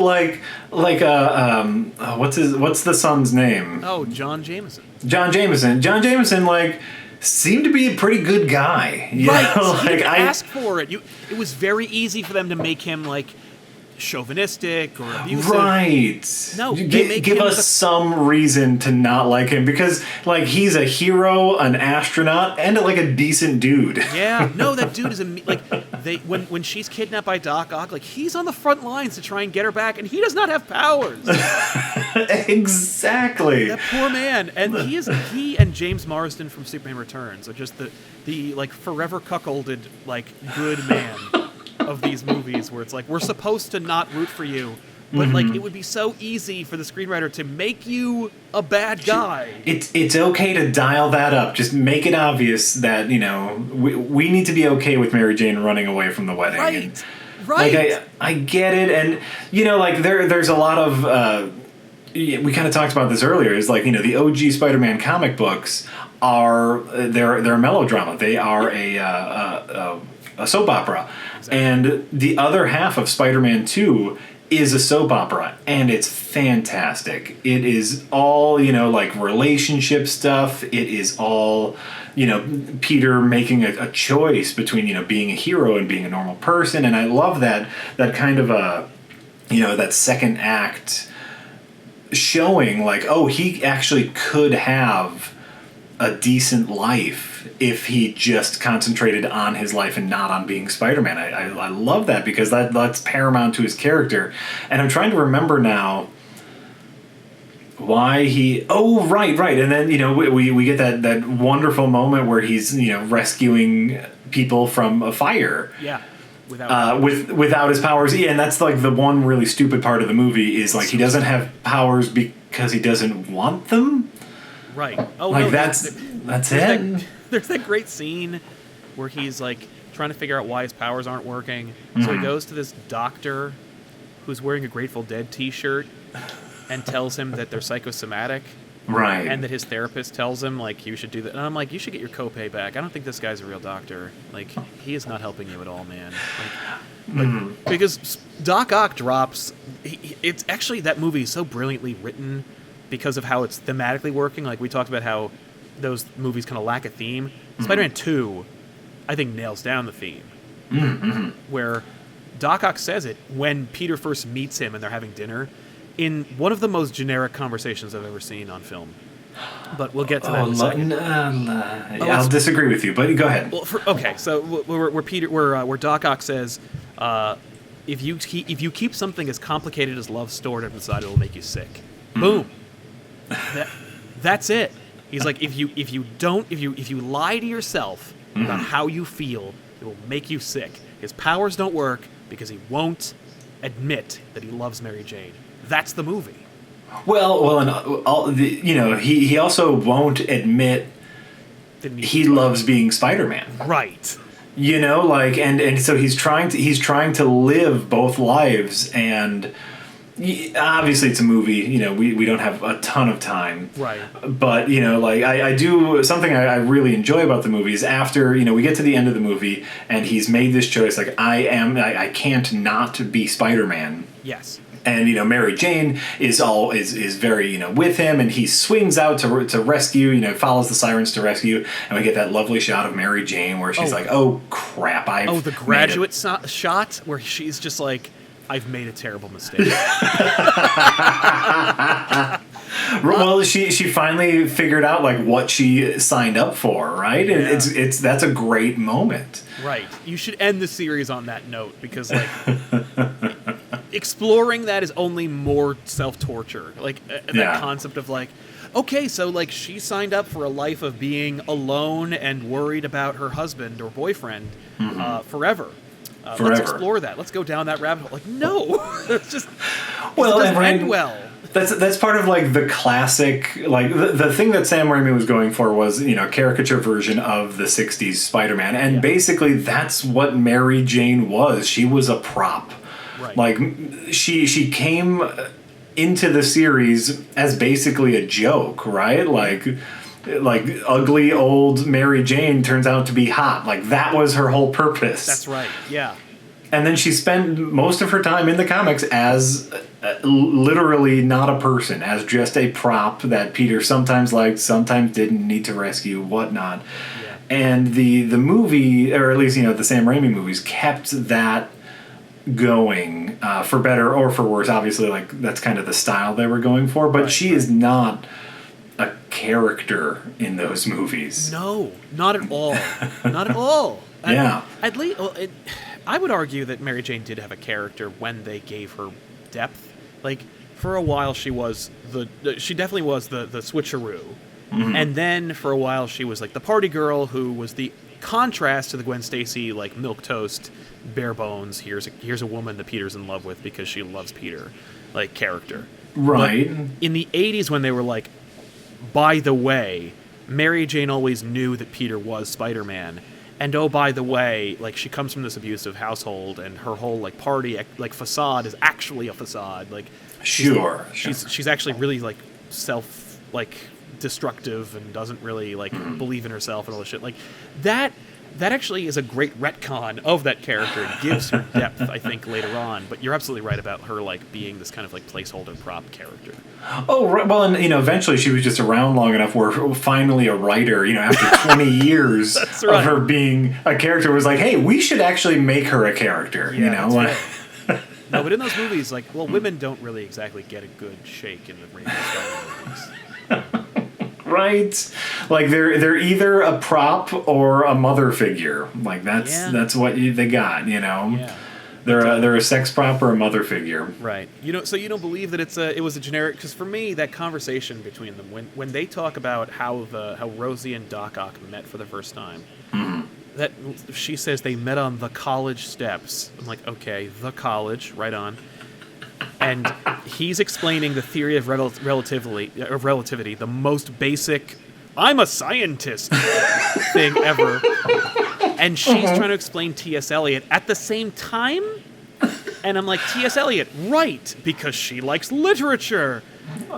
what's the son's name?
Oh, John Jameson.
John Jameson, like, seemed to be a pretty good guy.
Right.
Like,
I asked for it. It was very easy for them to make him like chauvinistic or abusive.
Right.
No,
give us some reason to not like him, because like he's a hero, an astronaut, and like a decent dude.
Yeah. No, that dude is when she's kidnapped by Doc Ock, like he's on the front lines to try and get her back, and he does not have powers.
Exactly.
That poor man, and he and James Marsden from Superman Returns are just the like forever cuckolded like good man of these movies, where it's like we're supposed to not root for you, but like it would be so easy for the screenwriter to make you a bad guy.
It's okay to dial that up. Just make it obvious that we need to be okay with Mary Jane running away from the wedding.
Right.
Like I get it, and like there's a lot of we kind of talked about this earlier. Is like the OG Spider-Man comic books are they're a melodrama. They are a soap opera. Exactly. And the other half of Spider-Man 2 is a soap opera, and it's fantastic. It is all, like relationship stuff. It is all, Peter making a choice between, being a hero and being a normal person. And I love that kind of that second act showing like, oh, he actually could have a decent life if he just concentrated on his life and not on being Spider-Man. I love that because that's paramount to his character. And I'm trying to remember now why he... Oh, right. And then, we get that wonderful moment where he's, rescuing people from a fire.
Yeah.
Without his powers. Yeah, and that's like the one really stupid part of the movie is like he doesn't have powers because he doesn't want them.
Right. Oh,
like
no,
that's it.
There's that great scene where he's like trying to figure out why his powers aren't working. So he goes to this doctor who's wearing a Grateful Dead t-shirt and tells him that they're psychosomatic.
Right.
And that his therapist tells him, like, you should do that. And I'm like, you should get your copay back. I don't think this guy's a real doctor. Like, he is not helping you at all, man. Because Doc Ock drops... It's actually, that movie is so brilliantly written because of how it's thematically working. Like, we talked about how those movies kind of lack a theme. Spider-Man 2, I think, nails down the theme. Where Doc Ock says it when Peter first meets him and they're having dinner, in one of the most generic conversations I've ever seen on film. But we'll get to that in a second.
I'll disagree with you, but go ahead.
Well, so where Doc Ock says, if you keep something as complicated as love stored up inside, it'll make you sick. Boom. That's it. He's like, if you lie to yourself about how you feel, it will make you sick. His powers don't work because he won't admit that he loves Mary Jane. That's the movie.
Well, and he also won't admit he loves being Spider-Man.
Right.
And so he's trying to live both lives, and obviously it's a movie. We don't have a ton of time.
Right.
But I do something I really enjoy about the movie is after we get to the end of the movie and he's made this choice, like I can't not be Spider-Man.
Yes.
And Mary Jane is very with him, and he swings out to rescue. Follows the sirens to rescue, and we get that lovely shot of Mary Jane where she's like, "Oh crap!
the graduate shot where she's just like, I've made a terrible mistake."
Well, she finally figured out like what she signed up for, right?
Yeah.
And that's a great moment.
Right. You should end the series on that note because like. Exploring that is only more self-torture. Like, that concept of, like, okay, so, like, she signed up for a life of being alone and worried about her husband or boyfriend forever. Let's explore that. Let's go down that rabbit hole. Like, no! It's just... it doesn't end well.
That's part of, like, the classic... Like, the thing that Sam Raimi was going for was, caricature version of the 60s Spider-Man. And basically, that's what Mary Jane was. She was a prop. Right. Like, she came into the series as basically a joke, right? Like ugly old Mary Jane turns out to be hot. Like, that was her whole purpose.
That's right, yeah.
And then she spent most of her time in the comics as literally not a person, as just a prop that Peter sometimes liked, sometimes didn't, need to rescue, whatnot. Yeah. And the movie, or at least, the Sam Raimi movies, kept that going, for better or for worse. Obviously, like, that's kind of the style they were going for, but she is not a character in those movies.
No, not at all. Not at all.
Yeah.
At least, I would argue that Mary Jane did have a character when they gave her depth. Like, for a while she definitely was the switcheroo. And then for a while she was like the party girl who was the contrast to the Gwen Stacy, like, milquetoast, bare bones, here's a woman that Peter's in love with because she loves Peter, like, character.
Right.
But in the 80s when they were like, by the way, Mary Jane always knew that Peter was Spider-Man, and oh, by the way, like, she comes from this abusive household, and her whole, like, party, like, facade is actually a facade. Like, she's actually really, like, destructive and doesn't really, like, believe in herself and all this shit. Like, that actually is a great retcon of that character. It gives her depth, I think, later on. But you're absolutely right about her, like, being this kind of, like, placeholder prop character.
Oh, right. Well, and, eventually she was just around long enough where finally a writer, after 20 years of her being a character, was like, hey, we should actually make her a character,
That's right. No, but in those movies, like, well, women don't really exactly get a good shake in the Raimi Spider-Man movies.
Right? Like they're either a prop or a mother figure. Like that's what they got, you know.
Yeah.
They're a sex prop or a mother figure.
Right. So you don't believe that it was a generic, because for me that conversation between them when they talk about how Rosie and Doc Ock met for the first time.
Mm-hmm.
That she says they met on the college steps. I'm like, okay, the college, right on. And he's explaining the theory of relativity, the most basic, I'm a scientist thing ever. And she's trying to explain T.S. Eliot at the same time. And I'm like, T.S. Eliot, right, because she likes literature.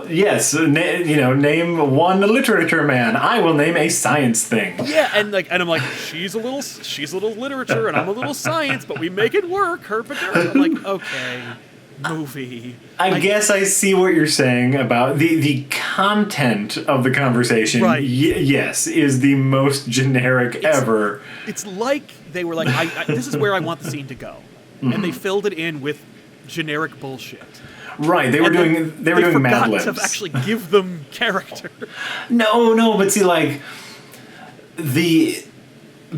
Yes, name one literature man. I will name a science thing.
Yeah, and I'm like, she's a little literature, and I'm a little science, but we make it work, herpader. I'm like, okay, movie.
I guess I see what you're saying about the content of the conversation.
Right.
Yes, is the most generic ever.
It's like they were like, this is where I want the scene to go, and they filled it in with generic bullshit.
Right, they were doing Mad Libs.
They forgot to actually give them character.
No, but see, like,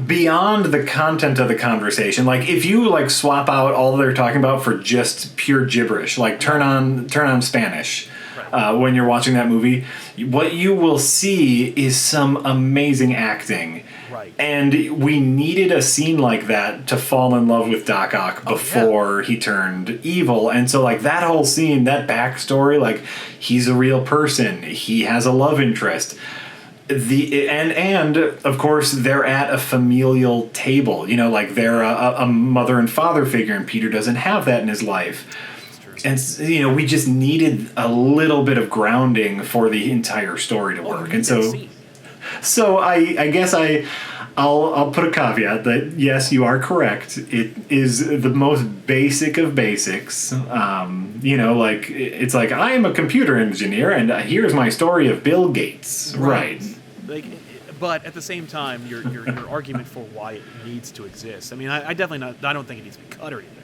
beyond the content of the conversation, like, if you, like, swap out all they're talking about for just pure gibberish, like, turn on Spanish when you're watching that movie, what you will see is some amazing acting.
Right.
And we needed a scene like that to fall in love with Doc Ock before he turned evil. And so, like, that whole scene, that backstory, like, he's a real person. He has a love interest. And of course, they're at a familial table. You know, like, they're a mother and father figure, and Peter doesn't have that in his life. And, we just needed a little bit of grounding for the entire story to work. And so I guess I'll put a caveat that yes, you are correct. It is the most basic of basics. Like, it's like, I am a computer engineer and here's my story of Bill Gates. Right.
Like, but at the same time, your argument for why it needs to exist. I mean, I definitely not. I don't think it needs to be cut or anything.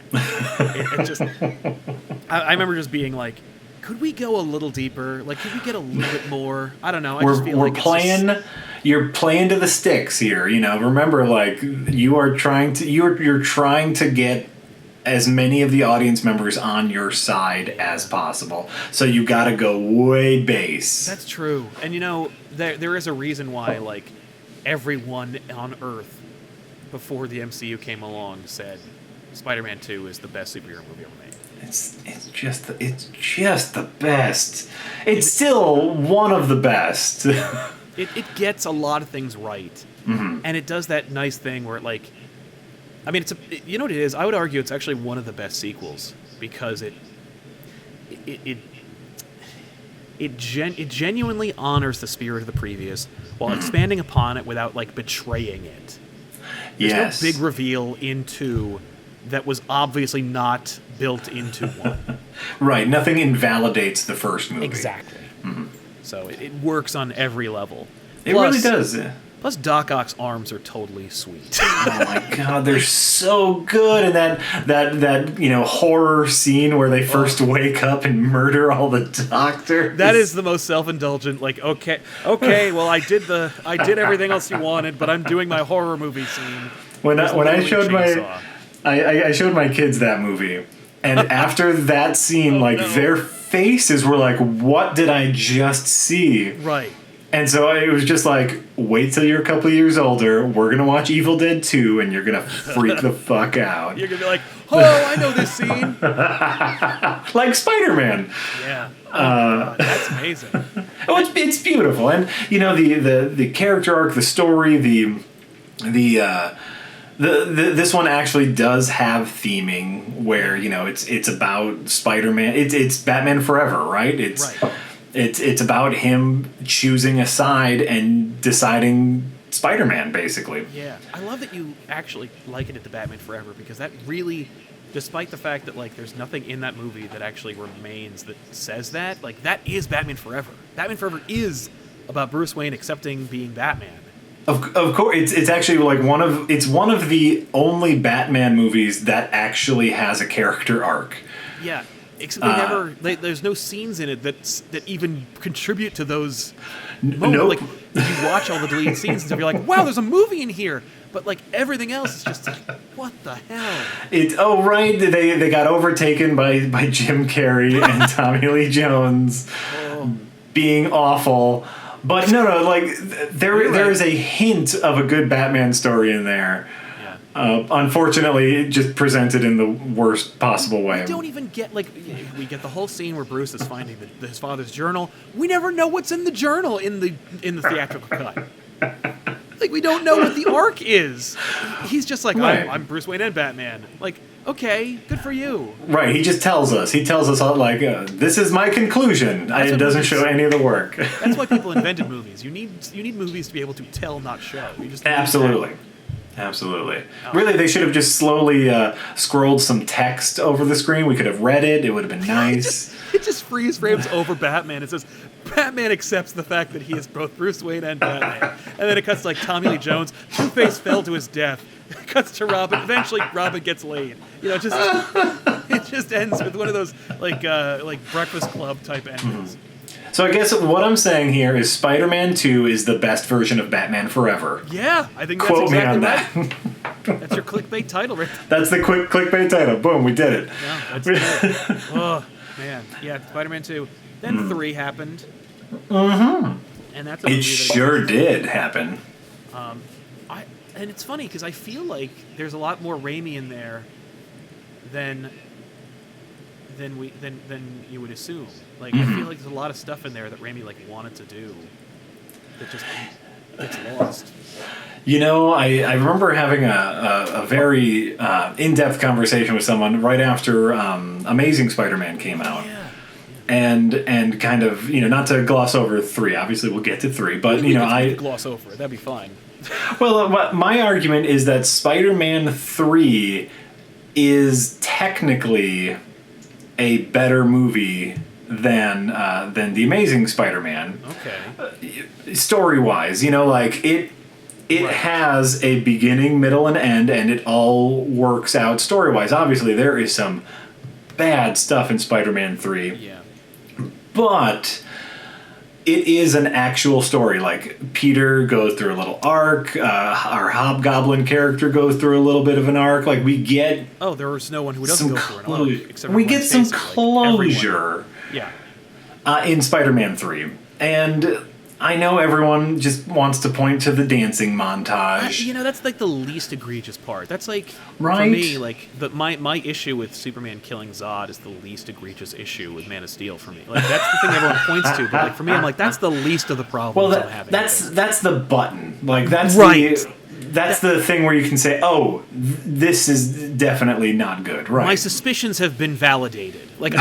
It just. I remember just being like, could we go a little deeper? Like, could we get a little bit more? I don't know. I just feel like
you're playing to the sticks here. Remember, like, you're trying to get as many of the audience members on your side as possible. So you got to go way base.
That's true. And there is a reason why, like, everyone on Earth before the MCU came along said Spider-Man 2 is the best superhero movie ever made.
It's just the best. It's still one of the best.
It gets a lot of things right, and it does that nice thing where you know what it is? I would argue it's actually one of the best sequels because it genuinely honors the spirit of the previous while expanding upon it without, like, betraying it. There's no big reveal in 2 that was obviously not built into 1.
Right, nothing invalidates the first movie.
Exactly. So it works on every level.
It really does.
Plus, Doc Ock's arms are totally sweet.
Oh my god, they're so good! And that horror scene where they first wake up and murder all the doctors.
That is the most self-indulgent. Like, okay, well, I did everything else you wanted, but I'm doing my horror movie scene.
When I showed I showed my kids that movie, and after that scene, their faces were like, "What did I just see?"
Right.
And so it was just like, wait till you're a couple of years older. We're going to watch Evil Dead 2, and you're going to freak the fuck out.
You're going to be like, oh, I know this scene.
Like Spider-Man.
Yeah. God, that's amazing.
It's beautiful. And, the character arc, the story, this one actually does have theming where, it's about Spider-Man. It's Batman Forever, right? It's about him choosing a side and deciding Spider-Man, basically.
Yeah. I love that you actually liken it to Batman Forever, because that really, despite the fact that, like, there's nothing in that movie that actually remains that says that, like, that is Batman Forever. Batman Forever is about Bruce Wayne accepting being Batman.
Of course, it's actually like one of the only Batman movies that actually has a character arc.
Yeah. Except there's no scenes in it that even contribute to those moments.
Nope.
Like, you watch all the deleted scenes and stuff, you're like, wow, there's a movie in here. But, like, everything else is just like, what the hell?
Right. They got overtaken by Jim Carrey and Tommy Lee Jones being awful. But no, like, there is a hint of a good Batman story in there. Unfortunately, just presented in the worst possible way.
We don't even get, like, we get the whole scene where Bruce is finding his father's journal. We never know what's in the journal in the theatrical cut. Like, we don't know what the arc is. He's just like,
right.
I'm Bruce Wayne and Batman. Like, okay, good for you.
Right, he just tells us. He tells us, like, this is my conclusion. It doesn't show any of the work.
That's why people invented movies. You need movies to be able to tell, not show. You just
Absolutely. Really, they should have just slowly scrolled some text over the screen. We could have read it. It would have been nice.
It just freeze frames over Batman. It says, Batman accepts the fact that he is both Bruce Wayne and Batman. And then it cuts to, like, Tommy Lee Jones. Two-Face fell to his death. It cuts to Robin. Eventually, Robin gets laid. You know, it just ends with one of those, like Breakfast Club type endings.
So I guess what I'm saying here is Spider-Man 2 is the best version of Batman Forever.
Yeah, I think that's
Quote
exactly
me on
right.
that.
That's your clickbait title, right?
That's the quick clickbait title. Boom, we did it.
Yeah, that's good. Oh, man. Yeah, Spider-Man 2. Then 3 happened.
Mm-hmm.
And that's
It sure did happen.
And it's funny because I feel like there's a lot more Raimi in there than you would assume. Like, I feel like there's a lot of stuff in there that Raimi, like, wanted to do that just gets lost.
You know, I remember having a very in-depth conversation with someone right after Amazing Spider-Man came out.
Yeah.
And kind of, you know, not to gloss over 3. Obviously, we'll get to 3, but you know,
I gloss over it. That'd be fine.
Well, my argument is that Spider-Man 3 is technically a better movie than the Amazing Spider-Man.
Okay.
Story-wise, you know, like it right. has a beginning, middle, and end, and it all works out story-wise. Obviously, there is some bad stuff in Spider-Man 3.
Yeah.
But it is an actual story. Like, Peter goes through a little arc. Our Hobgoblin character goes through a little bit of an arc. Like, we get...
Oh, there was no one who doesn't go through an arc. Except
we get some closure in Spider-Man 3. And I know everyone just wants to point to the dancing montage.
You know, that's like the least egregious part. That's like,
right?
For me, like, my issue with Superman killing Zod is the least egregious issue with Man of Steel for me. Like, that's the thing everyone points to, but like for me, I'm like, that's the least of the problems I'm having.
That's the button. Like, that's
right.
That's the thing where you can say, oh, this is definitely not good, right?
My suspicions have been validated. Like,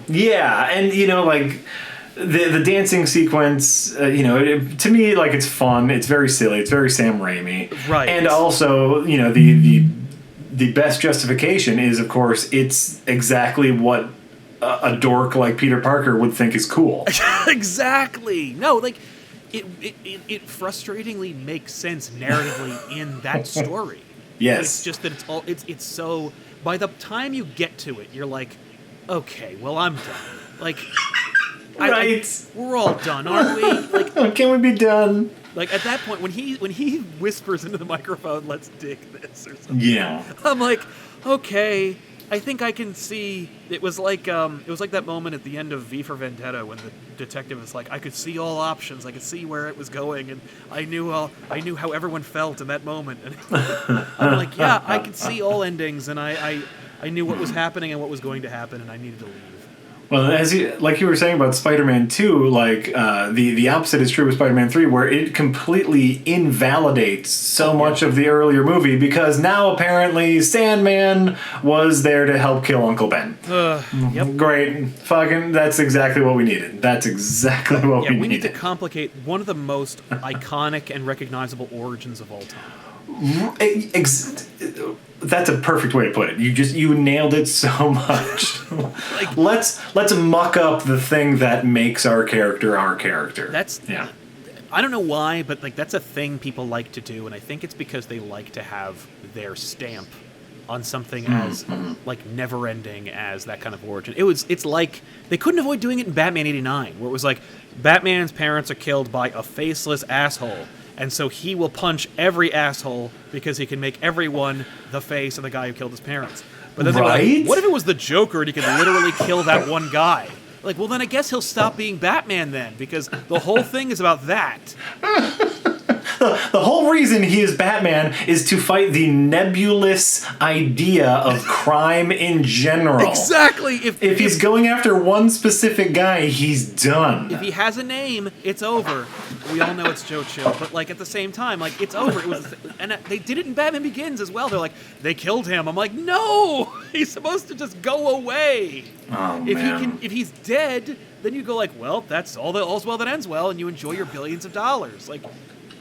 yeah, and you know, like, the dancing sequence, you know, to me, like, it's fun. It's very silly. It's very Sam Raimi.
Right.
And also, you know, the best justification is, of course, it's exactly what a dork like Peter Parker would think is cool.
Exactly. No, like, it frustratingly makes sense narratively in that story.
Yes.
It's just that it's so... By the time you get to it, you're like, okay, well, I'm done. Like...
Right.
We're all done, aren't we? Like,
can we be done?
Like, at that point, when he whispers into the microphone, "Let's dig this," or something.
Yeah.
I'm like, okay, I think I can see. It was like that moment at the end of V for Vendetta when the detective was like, I could see all options, I could see where it was going, and I knew how everyone felt in that moment. And I'm like, yeah, I could see all endings, and I knew what was happening and what was going to happen, and I needed to leave.
Well, like you were saying about Spider-Man 2, like, the opposite is true with Spider-Man 3, where it completely invalidates so much of the earlier movie, because now apparently Sandman was there to help kill Uncle Ben.
Yep.
Great. Fucking, that's exactly what we needed. That's exactly what we needed.
We need to complicate one of the most iconic and recognizable origins of all time.
That's a perfect way to put it. You nailed it so much. Like, let's muck up the thing that makes our character our character.
I don't know why, but like that's a thing people like to do, and I think it's because they like to have their stamp on something as like never-ending as that kind of origin. It's like they couldn't avoid doing it in Batman '89, where it was like Batman's parents are killed by a faceless asshole, and so he will punch every asshole because he can make everyone the face of the guy who killed his parents. But then they were like, what if it was the Joker and he could literally kill that one guy? Like, well, then I guess he'll stop being Batman then, because the whole thing is about that.
The whole reason he is Batman is to fight the nebulous idea of crime in general.
Exactly.
If he's going after one specific guy, he's done.
If he has a name, it's over. We all know it's Joe Chill, but like at the same time, like it's over. And they did it in Batman Begins as well. They're like, they killed him. I'm like, no, he's supposed to just go away.
Oh,
if he's dead, then you go like, well, that's all's well that ends well, and you enjoy your billions of dollars. Like,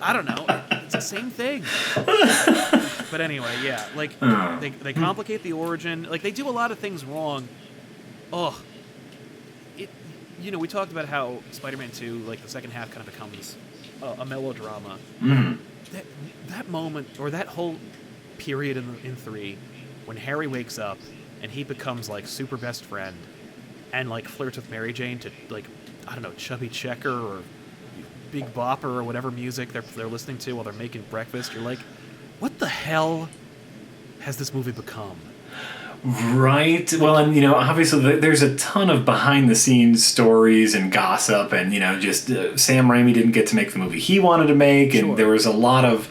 I don't know. It's the same thing. But anyway, yeah. Like, they complicate the origin. Like, they do a lot of things wrong. Ugh. We talked about how Spider-Man 2, like, the second half kind of becomes a melodrama. That moment, or that whole period in 3, when Harry wakes up and he becomes, like, super best friend and, like, flirts with Mary Jane to, like, I don't know, Chubby Checker or Big Bopper or whatever music they're listening to while they're making breakfast. You're like, what the hell has this movie become?
Right. Well, and obviously there's a ton of behind-the-scenes stories and gossip, and just Sam Raimi didn't get to make the movie he wanted to make, and there was a lot of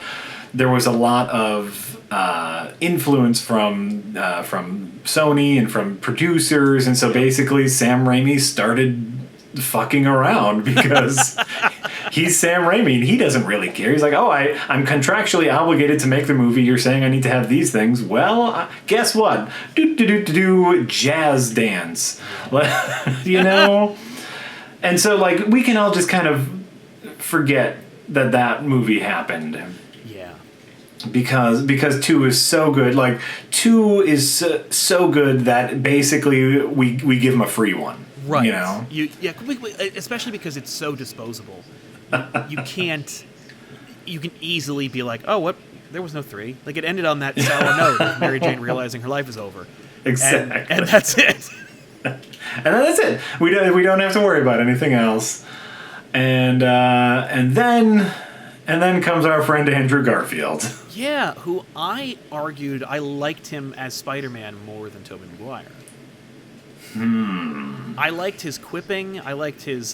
influence from Sony and from producers, and so basically Sam Raimi started fucking around because he's Sam Raimi and he doesn't really care. He's like, oh, I'm contractually obligated to make the movie. You're saying I need to have these things. Well, guess what? Jazz dance. And so, like, we can all just kind of forget that movie happened.
Yeah.
Because 2 is so good. Like, 2 is so good that basically we give him a free one.
Right. Especially because it's so disposable. You can easily be like, oh, what? There was no 3. Like, it ended on that sour note of Mary Jane realizing her life is over.
Exactly.
And that's it.
And that's it. We don't have to worry about anything else. And then comes our friend Andrew Garfield.
Yeah, who I argued I liked him as Spider-Man more than Tobey Maguire. I liked his quipping. I liked his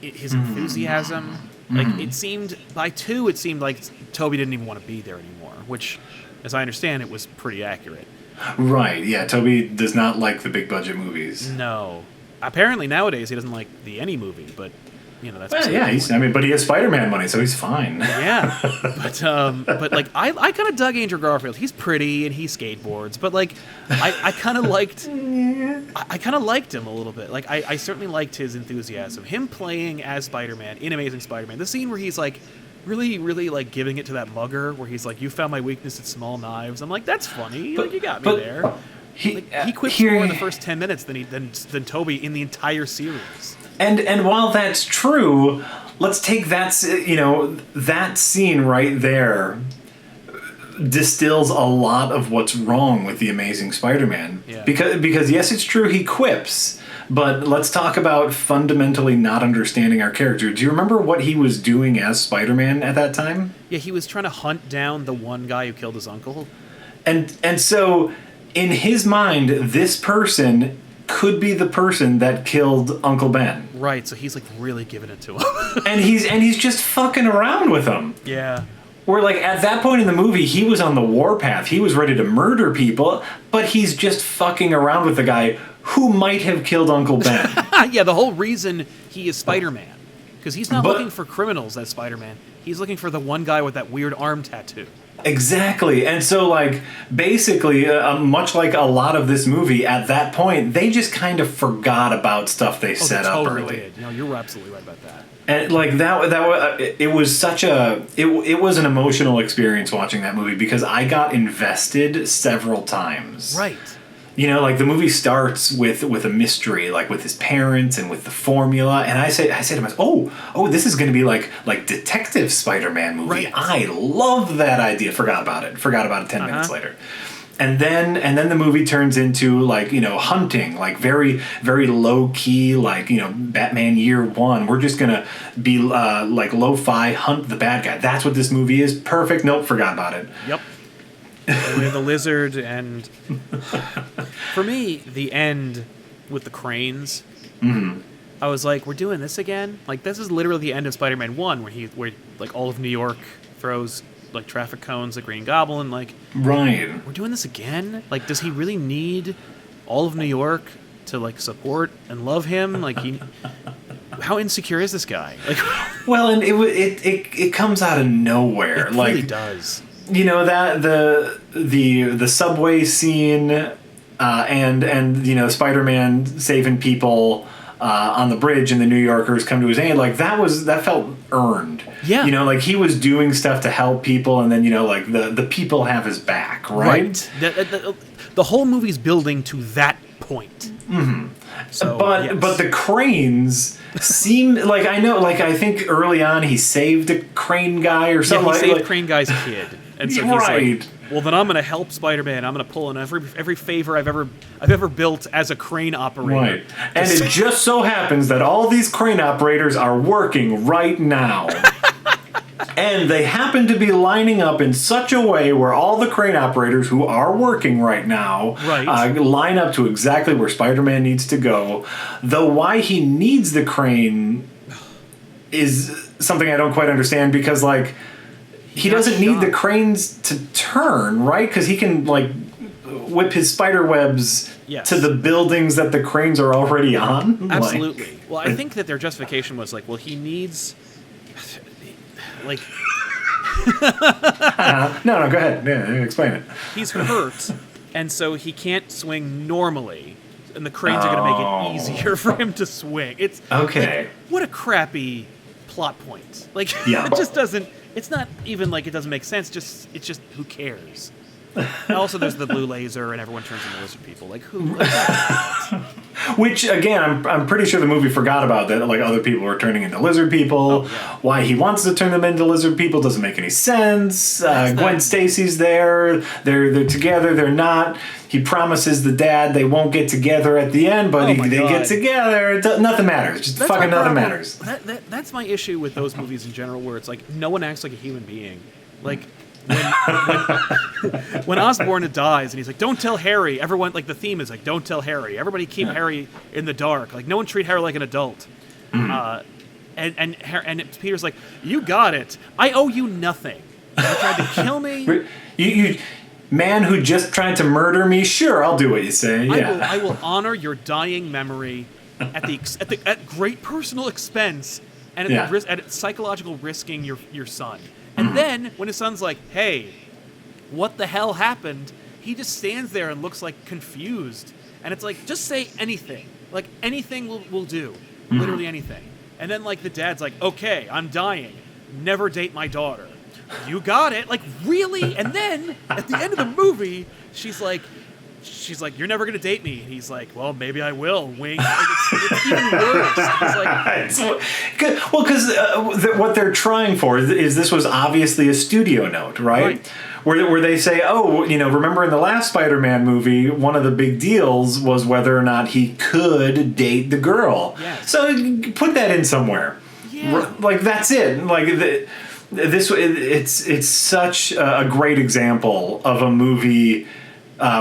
enthusiasm. Like, it seemed by 2, it seemed like Tobey didn't even want to be there anymore. Which, as I understand, it was pretty accurate.
Right. Yeah. Tobey does not like the big budget movies.
No. Apparently nowadays he doesn't like any movie, but that's.
Well, yeah. But he has Spider-Man money, so he's fine.
Yeah. But like I kind of dug Andrew Garfield. He's pretty and he skateboards, but like I kind of liked. I kind of liked him a little bit. Like I certainly liked his enthusiasm. Him playing as Spider-Man in Amazing Spider-Man. The scene where he's like really, really like giving it to that mugger, where he's like, "You found my weakness at small knives." I'm like, that's funny. Like, you got me there. He quips more in the first 10 minutes than Tobey in the entire series.
And while that's true, let's take that that scene right there distills a lot of what's wrong with the Amazing Spider-Man.
Yeah.
Because yes, it's true he quips, but let's talk about fundamentally not understanding our character. Do you remember what he was doing as Spider-Man at that time?
Yeah, he was trying to hunt down the one guy who killed his uncle.
And so in his mind, this person could be the person that killed Uncle Ben.
Right, so he's like really giving it to him.
and he's just fucking around with him.
Yeah.
Where, like, at that point in the movie, he was on the warpath. He was ready to murder people, but he's just fucking around with the guy who might have killed Uncle Ben.
Yeah, the whole reason he is Spider-Man. Because he's not looking for criminals as Spider-Man. He's looking for the one guy with that weird arm tattoo.
Exactly. And so, like, basically, much like a lot of this movie, at that point, they just kind of forgot about stuff they set up early.
Did. No, you're absolutely right about that.
And, like, it was such it was an emotional experience watching that movie because I got invested several times.
Right.
Like, the movie starts with a mystery, like with his parents and with the formula, and I say to myself, oh, this is going to be like Detective Spider-Man movie.
Right.
I love that idea. Forgot about it 10 minutes later. And then the movie turns into like, hunting, like very, very low key, like, Batman Year One. We're just gonna be like lo-fi hunt the bad guy. That's what this movie is. Perfect. Nope, forgot about it.
Yep. We have the lizard, and for me, the end with the cranes.
Mm-hmm.
I was like, we're doing this again? Like, this is literally the end of Spider-Man 1, where like all of New York throws like traffic cones at Green Goblin. Like,
right.
We're doing this again? Like, does he really need all of New York to like support and love him? Like, how insecure is this guy? Like,
well, and it comes out of nowhere.
It
like,
really does.
That the subway scene, and Spider-Man saving people on the bridge, and the New Yorkers come to his aid. Like that felt earned.
Yeah.
Like he was doing stuff to help people, and then like the people have his back, right?
The whole movie's building to that point.
Mm-hmm.
So,
but the cranes seem like, I think early on he saved a crane guy or something.
Yeah, he saved Crane Guy's kid, and so he's
right.
like, well, then I'm going to help Spider-Man. I'm going to pull in every favor I've ever built as a crane operator.
Right, and it just so happens that all these crane operators are working right now. And they happen to be lining up in such a way where all the crane operators who are working right now line up to exactly where Spider-Man needs to go. Though why he needs the crane is something I don't quite understand, because like he doesn't need the cranes to turn, right? Because he can like whip his spider webs to the buildings that the cranes are already on.
Absolutely. Well, I think that their justification was like, well, he needs... Like,
no, go ahead. Yeah, explain it.
He's hurt, and so he can't swing normally, and the cranes are going to make it easier for him to swing. It's
okay.
Like, what a crappy plot point. Like,
yeah.
It just doesn't. It's not even like it doesn't make sense. It's just who cares. Also, there's the blue laser, and everyone turns into lizard people. Like, who?
Which, again, I'm pretty sure the movie forgot about that. Like, other people are turning into lizard people. Why he wants to turn them into lizard people doesn't make any sense. Gwen Stacy's there. They're together. They're not. He promises the dad they won't get together at the end, but they get together. Nothing matters. Just fucking nothing matters.
That's my issue with those movies in general, where it's like no one acts like a human being. Like, when Osborn dies and he's like, don't tell Harry, everyone, like, the theme is like, don't tell Harry, everybody keep Harry in the dark, like, no one treat Harry like an adult. And Peter's like, you got it, I owe you nothing, you tried to kill me,
you man who just tried to murder me, sure, I'll do what you say.
I will honor your dying memory at great personal expense, and at psychological risking your son. And then, when his son's like, hey, what the hell happened? He just stands there and looks, like, confused. And it's like, just say anything. Like, anything will do. Literally anything. And then, like, the dad's like, okay, I'm dying. Never date my daughter. You got it. Like, really? And then, at the end of the movie, she's like, you're never going to date me. And he's like, well, maybe I will. Wink. Like, it's even worse. He's like,
well, because what they're trying for is this was obviously a studio note, right? Where they say, oh, remember in the last Spider-Man movie, one of the big deals was whether or not he could date the girl.
Yes.
So put that in somewhere.
Yeah.
Like, that's it. Like, it's such a great example of a movie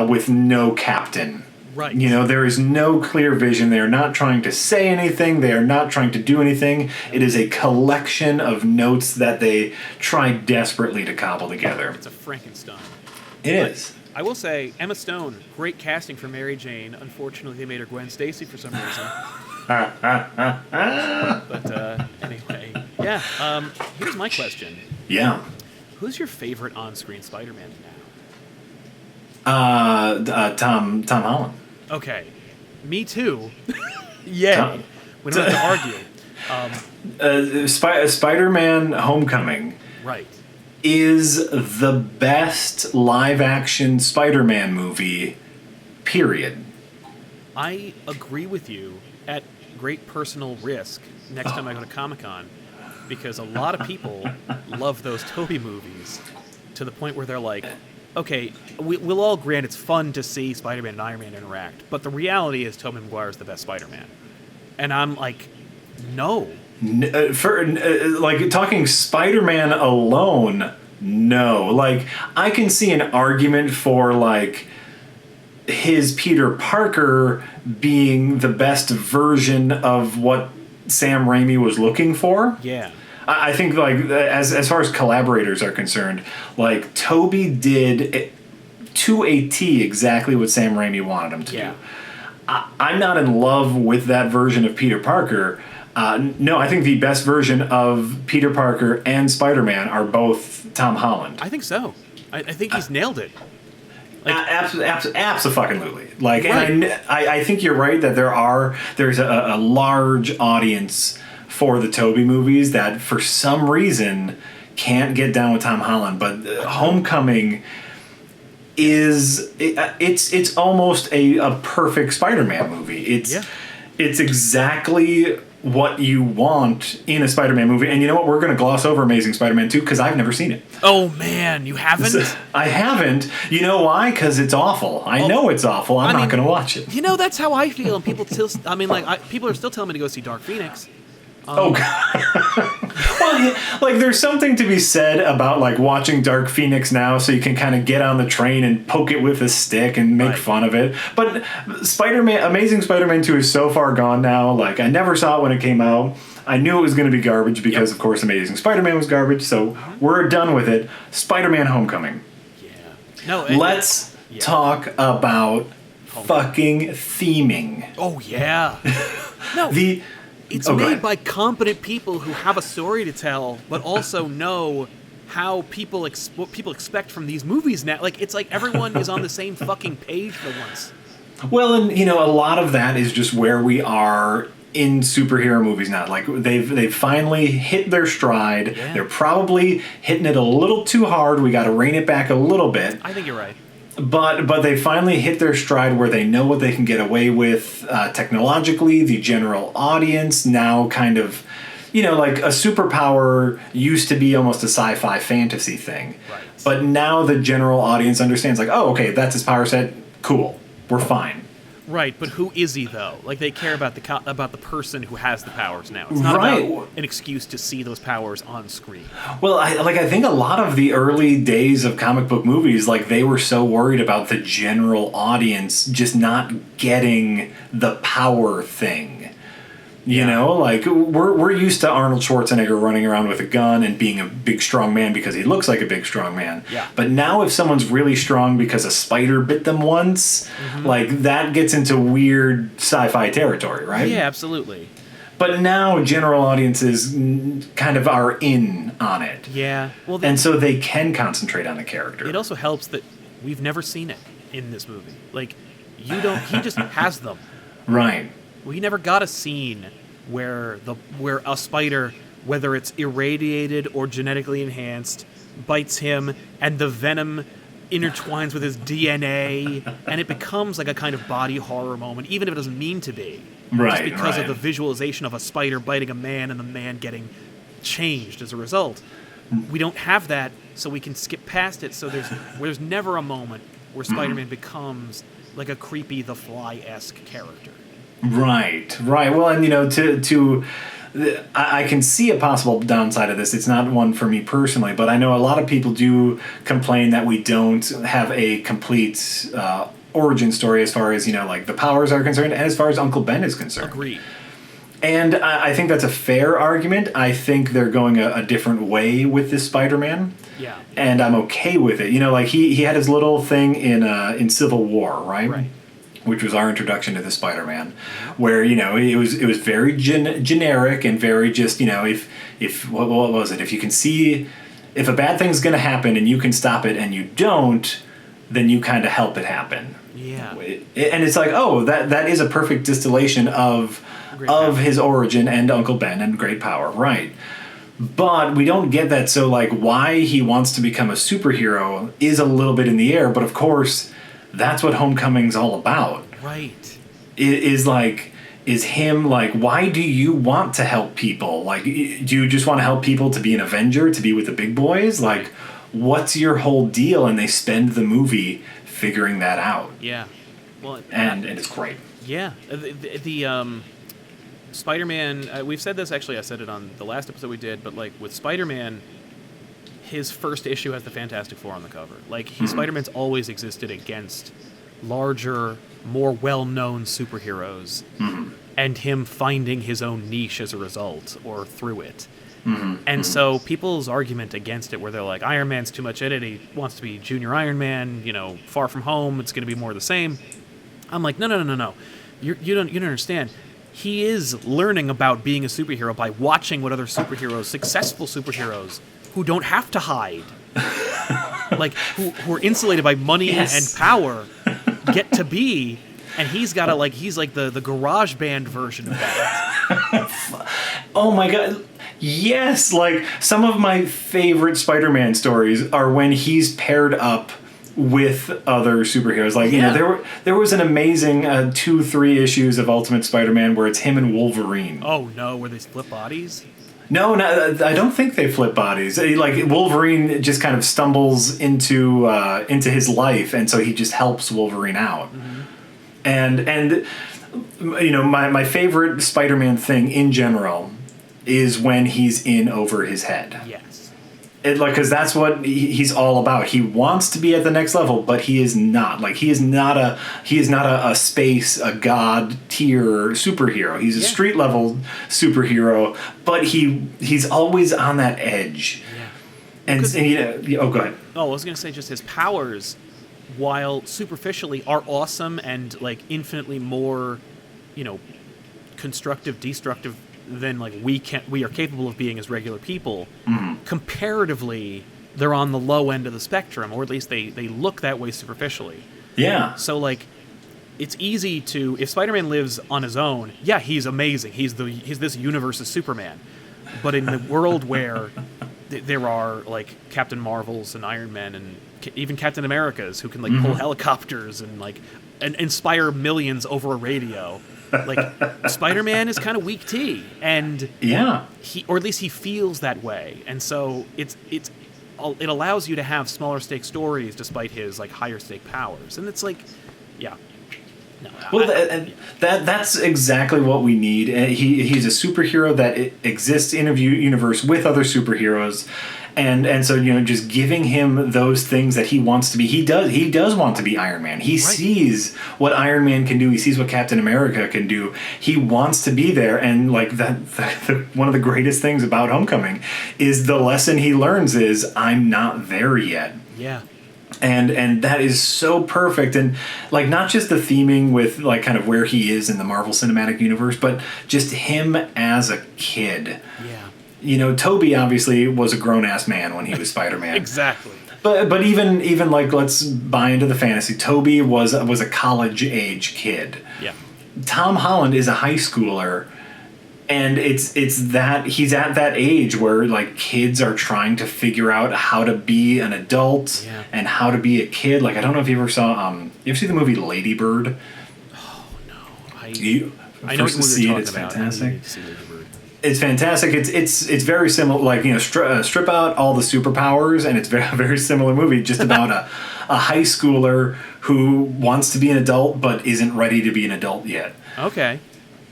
with no captain.
Right.
There is no clear vision. They are not trying to say anything. They are not trying to do anything. It is a collection of notes that they try desperately to cobble together.
It's a Frankenstein.
It is.
I will say, Emma Stone, great casting for Mary Jane. Unfortunately, they made her Gwen Stacy for some reason. But anyway, here's my question.
Yeah.
Who's your favorite on-screen Spider-Man now?
Tom Holland.
Okay, me too. Yay. We don't have to argue.
Spider-Man Homecoming.
Right.
Is the best live-action Spider-Man movie, period.
I agree with you at great personal risk next time I go to Comic-Con, because a lot of people love those Tobey movies to the point where they're like, okay, we'll all grant it's fun to see Spider-Man and Iron Man interact, but the reality is Tobey Maguire's the best Spider-Man. And I'm like, no.
Like, talking Spider-Man alone, no. Like, I can see an argument for, like, his Peter Parker being the best version of what Sam Raimi was looking for.
Yeah.
I think, like, as far as collaborators are concerned, like, Tobey did to a T exactly what Sam Raimi wanted him to do. I'm not in love with that version of Peter Parker. No, I think the best version of Peter Parker and Spider-Man are both Tom Holland.
I think so. I think he's nailed it.
Like, absolutely. Like,
right.
And I think you're right that there's a large audience for the Tobey movies that for some reason can't get down with Tom Holland, but Homecoming it's almost a perfect Spider-Man movie. It's exactly what you want in a Spider-Man movie. And you know what? We're going to gloss over Amazing Spider-Man 2 because I've never seen it.
Oh, man. You haven't?
I haven't. You know why? Because it's awful. I know it's awful. I'm not going to watch it.
You know, that's how I feel. And people still... I mean, like, people are still telling me to go see Dark Phoenix.
Oh, God. Well, yeah, like, there's something to be said about, like, watching Dark Phoenix now so you can kind of get on the train and poke it with a stick and make fun of it. But Amazing Spider-Man 2 is so far gone now. Like, I never saw it when it came out. I knew it was going to be garbage because, of course, Amazing Spider-Man was garbage. So we're done with it. Spider-Man Homecoming.
Yeah. No.
Let's talk about fucking theming.
Oh, yeah. No. It's made by competent people who have a story to tell, but also know how what people expect from these movies now. Like, it's like everyone is on the same fucking page for once.
Well, and, you know, a lot of that is just where we are in superhero movies now. Like, they've finally hit their stride. Yeah. They're probably hitting it a little too hard. We got to rein it back a little bit.
I think you're right.
But they finally hit their stride where they know what they can get away with technologically. The general audience now kind of, you know, like, a superpower used to be almost a sci-fi fantasy thing.
Right.
But now the general audience understands, like, oh, okay, that's his power set. Cool. We're fine.
Right, but who is he, though? Like, they care about the person who has the powers now. It's not about an excuse to see those powers on screen.
Well, I think a lot of the early days of comic book movies, like, they were so worried about the general audience just not getting the power thing. You know, like, we're used to Arnold Schwarzenegger running around with a gun and being a big, strong man because he looks like a big, strong man.
Yeah.
But now if someone's really strong because a spider bit them once, like, that gets into weird sci-fi territory, right?
Yeah, absolutely.
But now general audiences kind of are in on it.
Yeah. Well,
and so they can concentrate on the character.
It also helps that we've never seen it in this movie. Like, he just has them.
Right.
We never got a scene where a spider, whether it's irradiated or genetically enhanced, bites him and the venom intertwines with his DNA and it becomes like a kind of body horror moment, even if it doesn't mean to be.
Right.
Just because of the visualization of a spider biting a man and the man getting changed as a result. We don't have that, so we can skip past it. So there's never a moment where Spider-Man becomes like a creepy The Fly-esque character.
Right. Well, and, you know, I can see a possible downside of this. It's not one for me personally, but I know a lot of people do complain that we don't have a complete origin story as far as, you know, like, the powers are concerned and as far as Uncle Ben is concerned.
Agreed.
And I think that's a fair argument. I think they're going a different way with this Spider-Man.
Yeah.
And I'm okay with it. You know, like, he had his little thing in Civil War, right?
Right.
Which was our introduction to the Spider-Man, where, you know, it was very generic and very just, you know, if what was it? If you can see, if a bad thing's going to happen and you can stop it and you don't, then you kind of help it happen.
Yeah.
And it's like, oh, that is a perfect distillation of his origin and Uncle Ben and great power, right? But we don't get that, so, like, why he wants to become a superhero is a little bit in the air, but of course, that's what Homecoming's all about.
Right.
Is him, like, why do you want to help people? Like, do you just want to help people to be an Avenger, to be with the big boys? Like, what's your whole deal? And they spend the movie figuring that out.
Yeah. Well,
and it's great.
Yeah. The Spider-Man, we've said this, actually I said it on the last episode we did, but like with Spider-Man, his first issue has the Fantastic Four on the cover. Like, Spider-Man's always existed against larger, more well-known superheroes, and him finding his own niche as a result, or through it. And so people's argument against it, where they're like, Iron Man's too much in it, he wants to be Junior Iron Man, you know, Far From Home, it's going to be more the same. I'm like, no. You don't understand. He is learning about being a superhero by watching what other superheroes, successful superheroes, who don't have to hide, like, who are insulated by money and power, get to be. And he's got he's like the garage band version of that.
Oh my God. Yes, like, some of my favorite Spider-Man stories are when he's paired up with other superheroes. Like, you know, there was an amazing 2-3 issues of Ultimate Spider-Man where it's him and Wolverine.
Oh no, where they split bodies?
No, I don't think they flip bodies. Like, Wolverine just kind of stumbles into his life, and so he just helps Wolverine out. And you know, my favorite Spider-Man thing in general is when he's in over his head.
Yes.
Because that's what he's all about. He wants to be at the next level, but he is not. Like, he is not a space, a god tier superhero. He's a street level superhero, but he's always on that edge. Yeah. And you know, go ahead.
Oh, I was gonna say, just his powers, while superficially are awesome and like infinitely more, you know, constructive, destructive than like we are capable of being as regular people. Comparatively, they're on the low end of the spectrum, or at least they look that way superficially.
Yeah.
So like, it's easy to, if Spider-Man lives on his own, yeah, he's amazing. He's this universe's Superman. But in the world where there are like Captain Marvels and Iron Man and even Captain Americas who can like pull helicopters and like and inspire millions over a radio. Like, Spider-Man is kind of weak tea, and or at least he feels that way, and so it allows you to have smaller stake stories despite his like higher stake powers, and it's like,
that's exactly what we need. He's a superhero that exists in a universe with other superheroes. And so, you know, just giving him those things that he wants to be. He does want to be Iron Man. He sees what Iron Man can do. He sees what Captain America can do. He wants to be there. And like one of the greatest things about Homecoming is the lesson he learns is, I'm not there yet.
Yeah.
And that is so perfect. And like, not just the theming with like kind of where he is in the Marvel Cinematic Universe, but just him as a kid. Yeah. You know, Toby obviously was a grown-ass man when he was Spider-Man.
Exactly.
But even like, let's buy into the fantasy. Toby was a college-age kid. Yeah. Tom Holland is a high schooler, and it's that he's at that age where like kids are trying to figure out how to be an adult and how to be a kid. Like, I don't know if you ever saw you ever see the movie Lady Bird?
Oh no. I
know what you're talking about. Fantastic. It's fantastic. It's very similar. Like, you know, strip out all the superpowers, and it's very very similar movie. Just about a high schooler who wants to be an adult but isn't ready to be an adult yet.
Okay.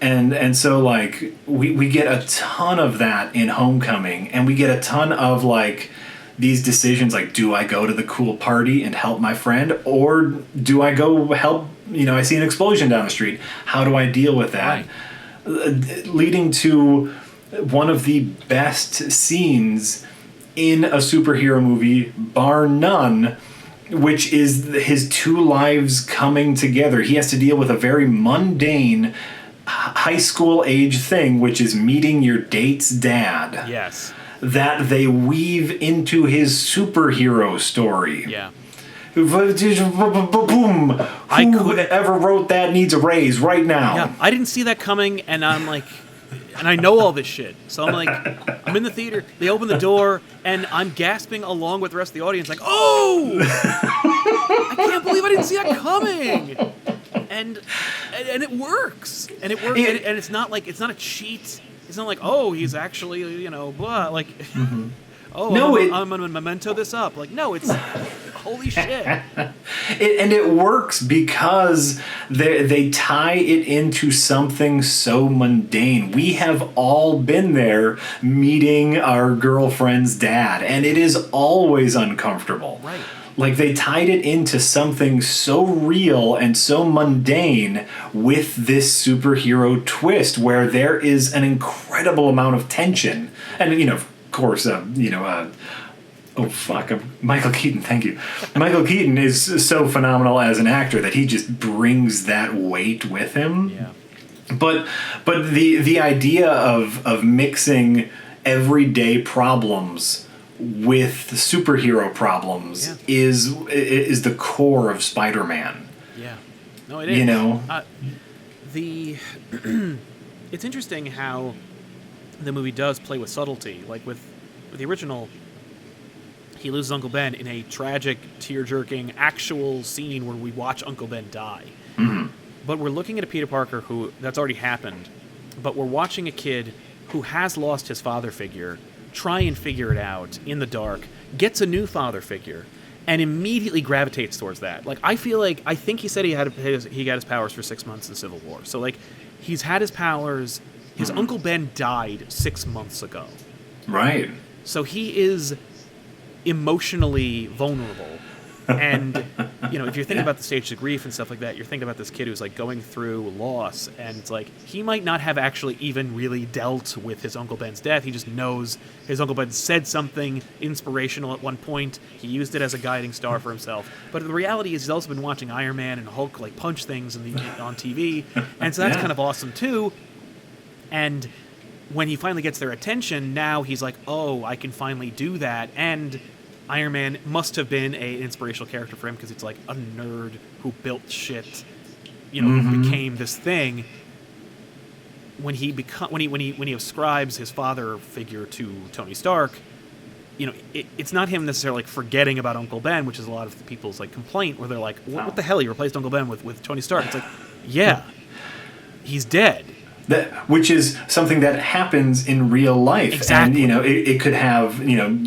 And so like we get a ton of that in Homecoming, and we get a ton of like these decisions, like, do I go to the cool party and help my friend, or do I go help? You know, I see an explosion down the street. How do I deal with that? Right. Leading to one of the best scenes in a superhero movie, bar none, which is his two lives coming together. He has to deal with a very mundane high school age thing, which is meeting your date's dad.
Yes.
That they weave into his superhero story.
Yeah.
Boom! Whoever wrote that needs a raise right now.
Yeah, I didn't see that coming, and I'm like, and I know all this shit. So I'm like, I'm in the theater, they open the door, and I'm gasping along with the rest of the audience, like, oh! I can't believe I didn't see that coming! And it works. And it works, and it's not like, it's not a cheat. It's not like, oh, he's actually, you know, blah, like... oh,
No,
I'm gonna memento this up. Like, no, it's holy shit.
And it works because they tie it into something so mundane. We have all been there meeting our girlfriend's dad, and it is always uncomfortable.
Right.
Like, they tied it into something so real and so mundane with this superhero twist where there is an incredible amount of tension. And, of course, Michael Keaton, thank you. Michael Keaton is so phenomenal as an actor that he just brings that weight with him.
Yeah.
But the idea of mixing everyday problems with superhero problems is the core of Spider-Man.
Yeah. No, it is. It's interesting how the movie does play with subtlety. Like with the original, he loses Uncle Ben in a tragic, tear-jerking, actual scene where we watch Uncle Ben die.
Mm-hmm.
But we're looking at a Peter Parker that's already happened, but we're watching a kid who has lost his father figure try and figure it out in the dark, gets a new father figure, and immediately gravitates towards that. Like, I think he said he got his powers for 6 months in Civil War. So, like, he's had his powers. His Uncle Ben died 6 months ago.
Right.
So he is emotionally vulnerable. And, if you're thinking about the stages of grief and stuff like that, you're thinking about this kid who's, like, going through loss, and it's like, he might not have actually even really dealt with his Uncle Ben's death. He just knows his Uncle Ben said something inspirational at one point. He used it as a guiding star for himself. But the reality is he's also been watching Iron Man and Hulk, like, punch things on TV, and so that's kind of awesome, too. And when he finally gets their attention, now he's like, oh, I can finally do that, and Iron Man must have been an inspirational character for him because it's like a nerd who built shit, who became this thing. When he ascribes his father figure to Tony Stark, it's not him necessarily like forgetting about Uncle Ben, which is a lot of the people's like complaint, where they're like, what the hell? He replaced Uncle Ben with Tony Stark. It's like, yeah, he's dead.
Which is something that happens in real life.
Exactly.
And, it could have,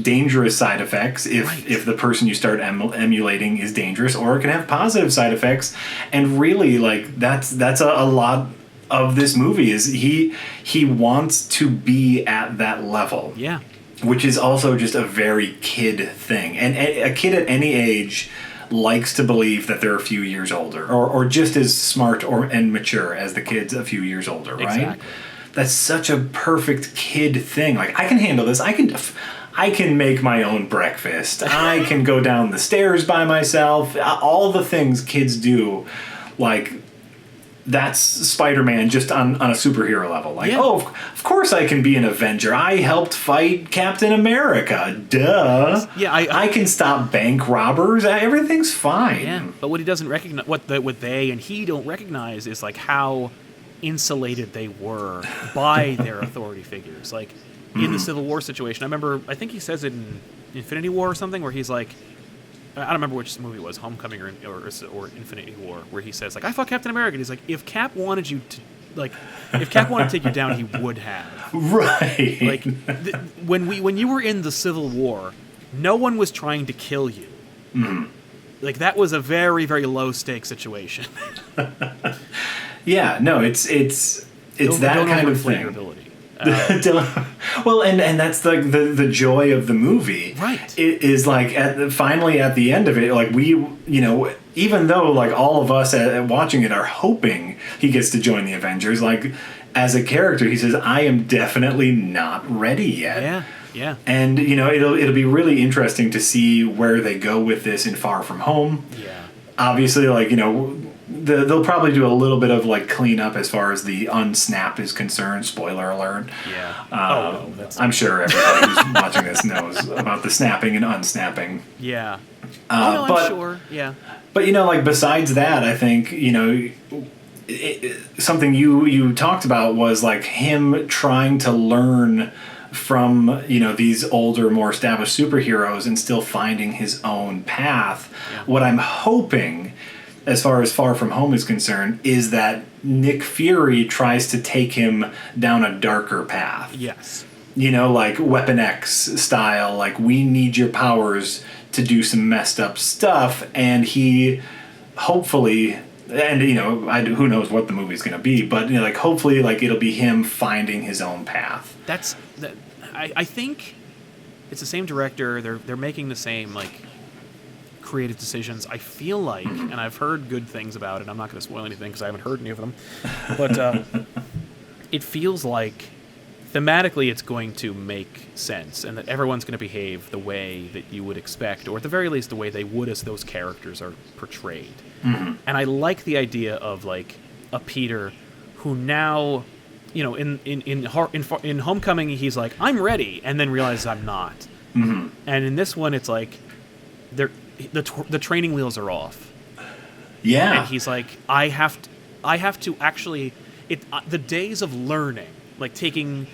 dangerous side effects if the person you start emulating is dangerous, or it can have positive side effects. And really, like, that's a lot of this movie is he wants to be at that level.
Yeah.
Which is also just a very kid thing. And a kid at any age likes to believe that they're a few years older, or just as smart and mature as the kids a few years older, right?
Exactly.
That's such a perfect kid thing. Like, I can handle this. I can make my own breakfast. I can go down the stairs by myself. All the things kids do, like, that's Spider-Man just on a superhero level. Like, of course I can be an Avenger. I helped fight Captain America. Duh.
Yeah,
I can stop bank robbers. Everything's fine.
Yeah, but what he doesn't recognize, what they and he don't recognize, is like how insulated they were by their authority figures. Like in the Civil War situation, I think he says it in Infinity War or something, where he's like, I don't remember which movie it was, Homecoming or Infinity War, where he says, like, I fought Captain America. And he's like, if Cap wanted to take you down, he would have.
Right.
Like, when you were in the Civil War, no one was trying to kill you.
Mm-hmm.
Like, that was a very, very low stakes situation.
Yeah, no, it's that kind of thing.
Your ability.
Well, and that's like the joy of the movie,
right?
It is like finally at the end of it, like we, even though like all of us watching it are hoping he gets to join the Avengers, like as a character, he says, "I am definitely not ready yet."
Yeah, yeah.
And it'll be really interesting to see where they go with this in Far From Home.
Yeah.
Obviously, like they'll probably do a little bit of like cleanup as far as the unsnap is concerned. Spoiler alert.
Yeah.
I'm sure everybody who's watching this knows about the snapping and unsnapping.
Yeah.
I'm
sure. Yeah.
But like besides that, I think something you talked about was like him trying to learn from these older, more established superheroes and still finding his own path.
Yeah.
What I'm hoping, as far as Far From Home is concerned, is that Nick Fury tries to take him down a darker path.
Yes.
like Weapon X style, like we need your powers to do some messed up stuff, and he hopefully, and who knows what the movie's going to be, but like hopefully like it'll be him finding his own path.
I think it's the same director. They're making the same like creative decisions. I feel like, and I've heard good things about it. I'm not going to spoil anything because I haven't heard any of them, but it feels like thematically it's going to make sense, and that everyone's going to behave the way that you would expect, or at the very least the way they would as those characters are portrayed. Mm-hmm. And I like the idea of like a Peter who now, in Homecoming he's like, I'm ready, and then realizes I'm not. Mm-hmm. And in this one it's like the training wheels are off. Yeah. And he's like, I have to actually, the days of learning, like taking,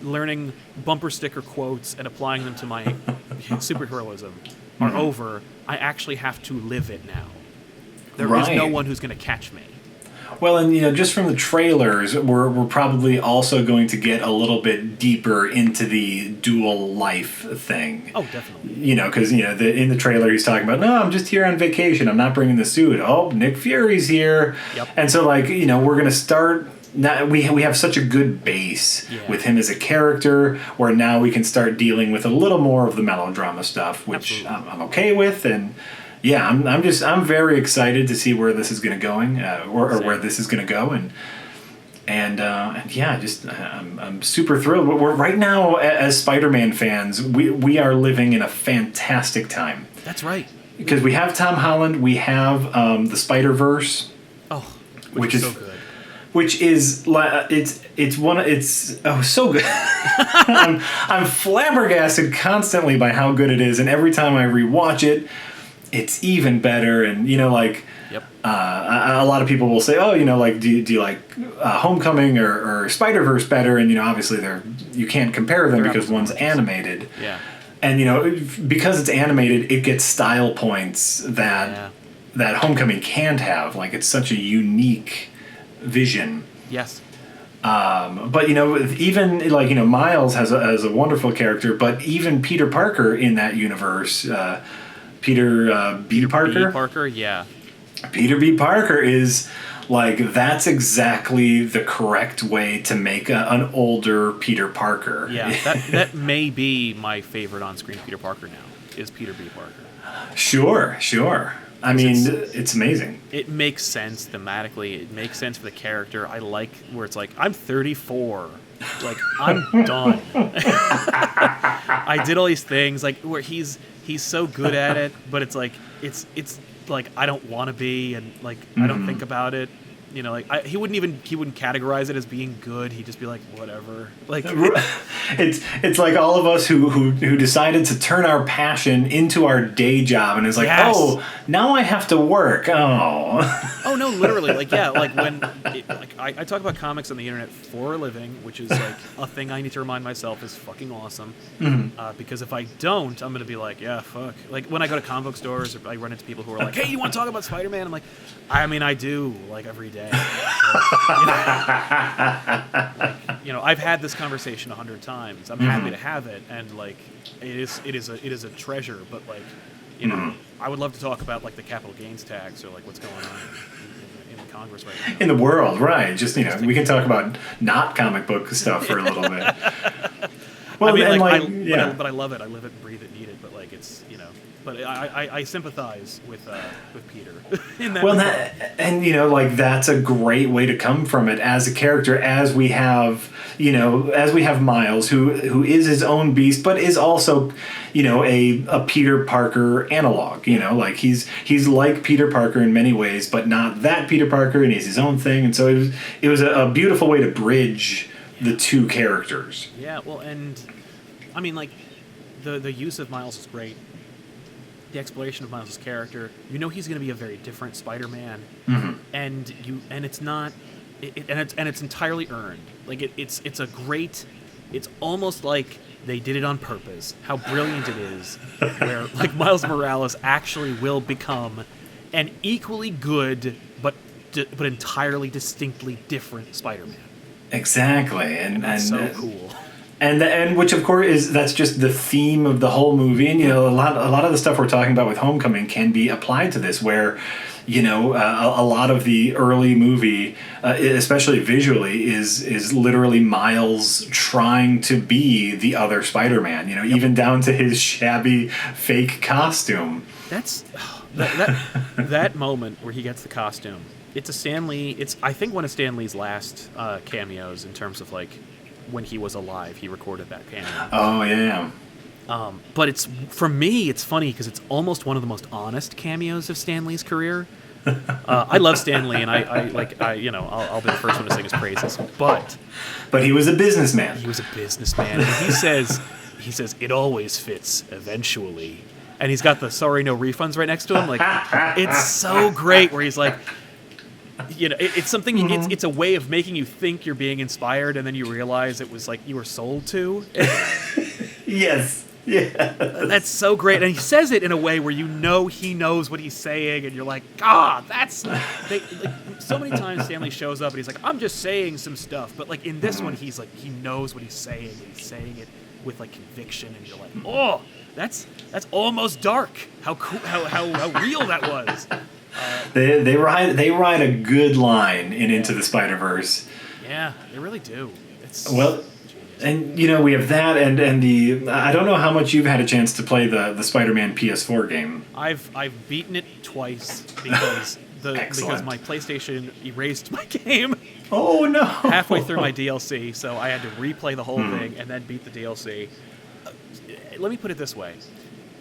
learning bumper sticker quotes and applying them to my superheroism are over. I actually have to live it now. There is no one who's going to catch me.
Well, and just from the trailers, we're probably also going to get a little bit deeper into the dual life thing.
Oh, definitely.
Because in the trailer he's talking about, no, I'm just here on vacation. I'm not bringing the suit. Oh, Nick Fury's here. Yep. And so like we're going to start. Now, we have such a good base with him as a character, where now we can start dealing with a little more of the melodrama stuff, which I'm okay with, and yeah, I'm very excited to see where this is going to or where this is going to go, and yeah, I'm super thrilled. We're right now as Spider-Man fans, we are living in a fantastic time.
That's right,
because we have Tom Holland, we have the Spider-Verse,
which is so good.
Which is it's so good. I'm flabbergasted constantly by how good it is, and every time I rewatch it, it's even better. And a lot of people will say, oh, like do you like Homecoming or Spider-Verse better? And obviously you can't compare them because one's animated.
Yeah.
And because it's animated, it gets style points that Homecoming can't have. Like it's such a unique vision.
Yes.
But even like Miles has a wonderful character, but even Peter Parker in that universe, Peter B. Parker.
B. Parker, yeah.
Peter B. Parker is like, that's exactly the correct way to make an older Peter Parker.
Yeah, that may be my favorite on-screen Peter Parker now, is Peter B. Parker.
Sure. I mean, it's amazing.
It makes sense thematically. It makes sense for the character. I like where it's like, I'm 34. Like, I'm done. I did all these things, like, where he's so good at it, but it's like, it's like, I don't want to be, and like, I don't think about it. Like he wouldn't categorize it as being good. He'd just be like, whatever. Like
it's like all of us who decided to turn our passion into our day job, and it's like, oh, now I have to work. Oh
no, literally. Like like when I talk about comics on the internet for a living, which is like a thing I need to remind myself is fucking awesome. Mm-hmm. Because if I don't, I'm gonna be like, yeah, fuck. Like when I go to comic book stores, or I run into people who are like, hey, you want to talk about Spider-Man? I'm like, I mean, I do, like every day. I've had this conversation 100 times. I'm happy to have it, and like it is a treasure. But like I would love to talk about like the capital gains tax, or like what's going on in Congress right now.
In the world, right? Just we can talk about not comic book stuff for a little bit.
Well, I mean, but I love it. I live it, breathe it, need it. But like it's But I sympathize with Peter in that. Well,
like that's a great way to come from it as a character, as we have Miles, who is his own beast, but is also, a Peter Parker analog. Like he's like Peter Parker in many ways, but not that Peter Parker, and he's his own thing. And so it was a beautiful way to bridge the two characters.
Yeah, well, and I mean, like the use of Miles is great. The exploration of Miles' character, he's going to be a very different Spider-Man, and it's not, and it's entirely earned. Like it's a great, it's almost like they did it on purpose. How brilliant it is, where like Miles Morales actually will become an equally good but entirely distinctly different Spider-Man.
Exactly, and
that's so cool.
And which of course that's just the theme of the whole movie, and a lot of the stuff we're talking about with Homecoming can be applied to this, where a lot of the early movie, especially visually, is literally Miles trying to be the other Spider-Man. Even down to his shabby fake costume.
That's that moment where he gets the costume. It's a Stan Lee. It's, I think, one of Stan Lee's last cameos in terms of like when he was alive. He recorded that cameo.
Oh yeah.
But it's, for me, it's funny because it's almost one of the most honest cameos of Stan Lee's career. I love Stan Lee, and I'll be the first one to sing his praises. But
he was a businessman.
He was a businessman, and he says it always fits eventually. And he's got the sorry no refunds right next to him. Like, it's so great where he's like, it's something. Mm-hmm. It's a way of making you think you're being inspired, and then you realize it was like you were sold to.
Yes. Yeah.
That's so great. And he says it in a way where he knows what he's saying, and you're like, God, so many times Stanley shows up and he's like, I'm just saying some stuff. But like in this one, he's like, he knows what he's saying, and he's saying it with like conviction, and you're like, oh, that's almost dark. How cool, how real that was.
They ride a good line in Into the Spider-Verse.
Yeah, they really do. It's
well. And we have that, and the I don't know how much you've had a chance to play the Spider-Man PS4 game.
I've beaten it twice because my PlayStation erased my game.
Oh no!
Halfway through my DLC, so I had to replay the whole thing and then beat the DLC. Let me put it this way: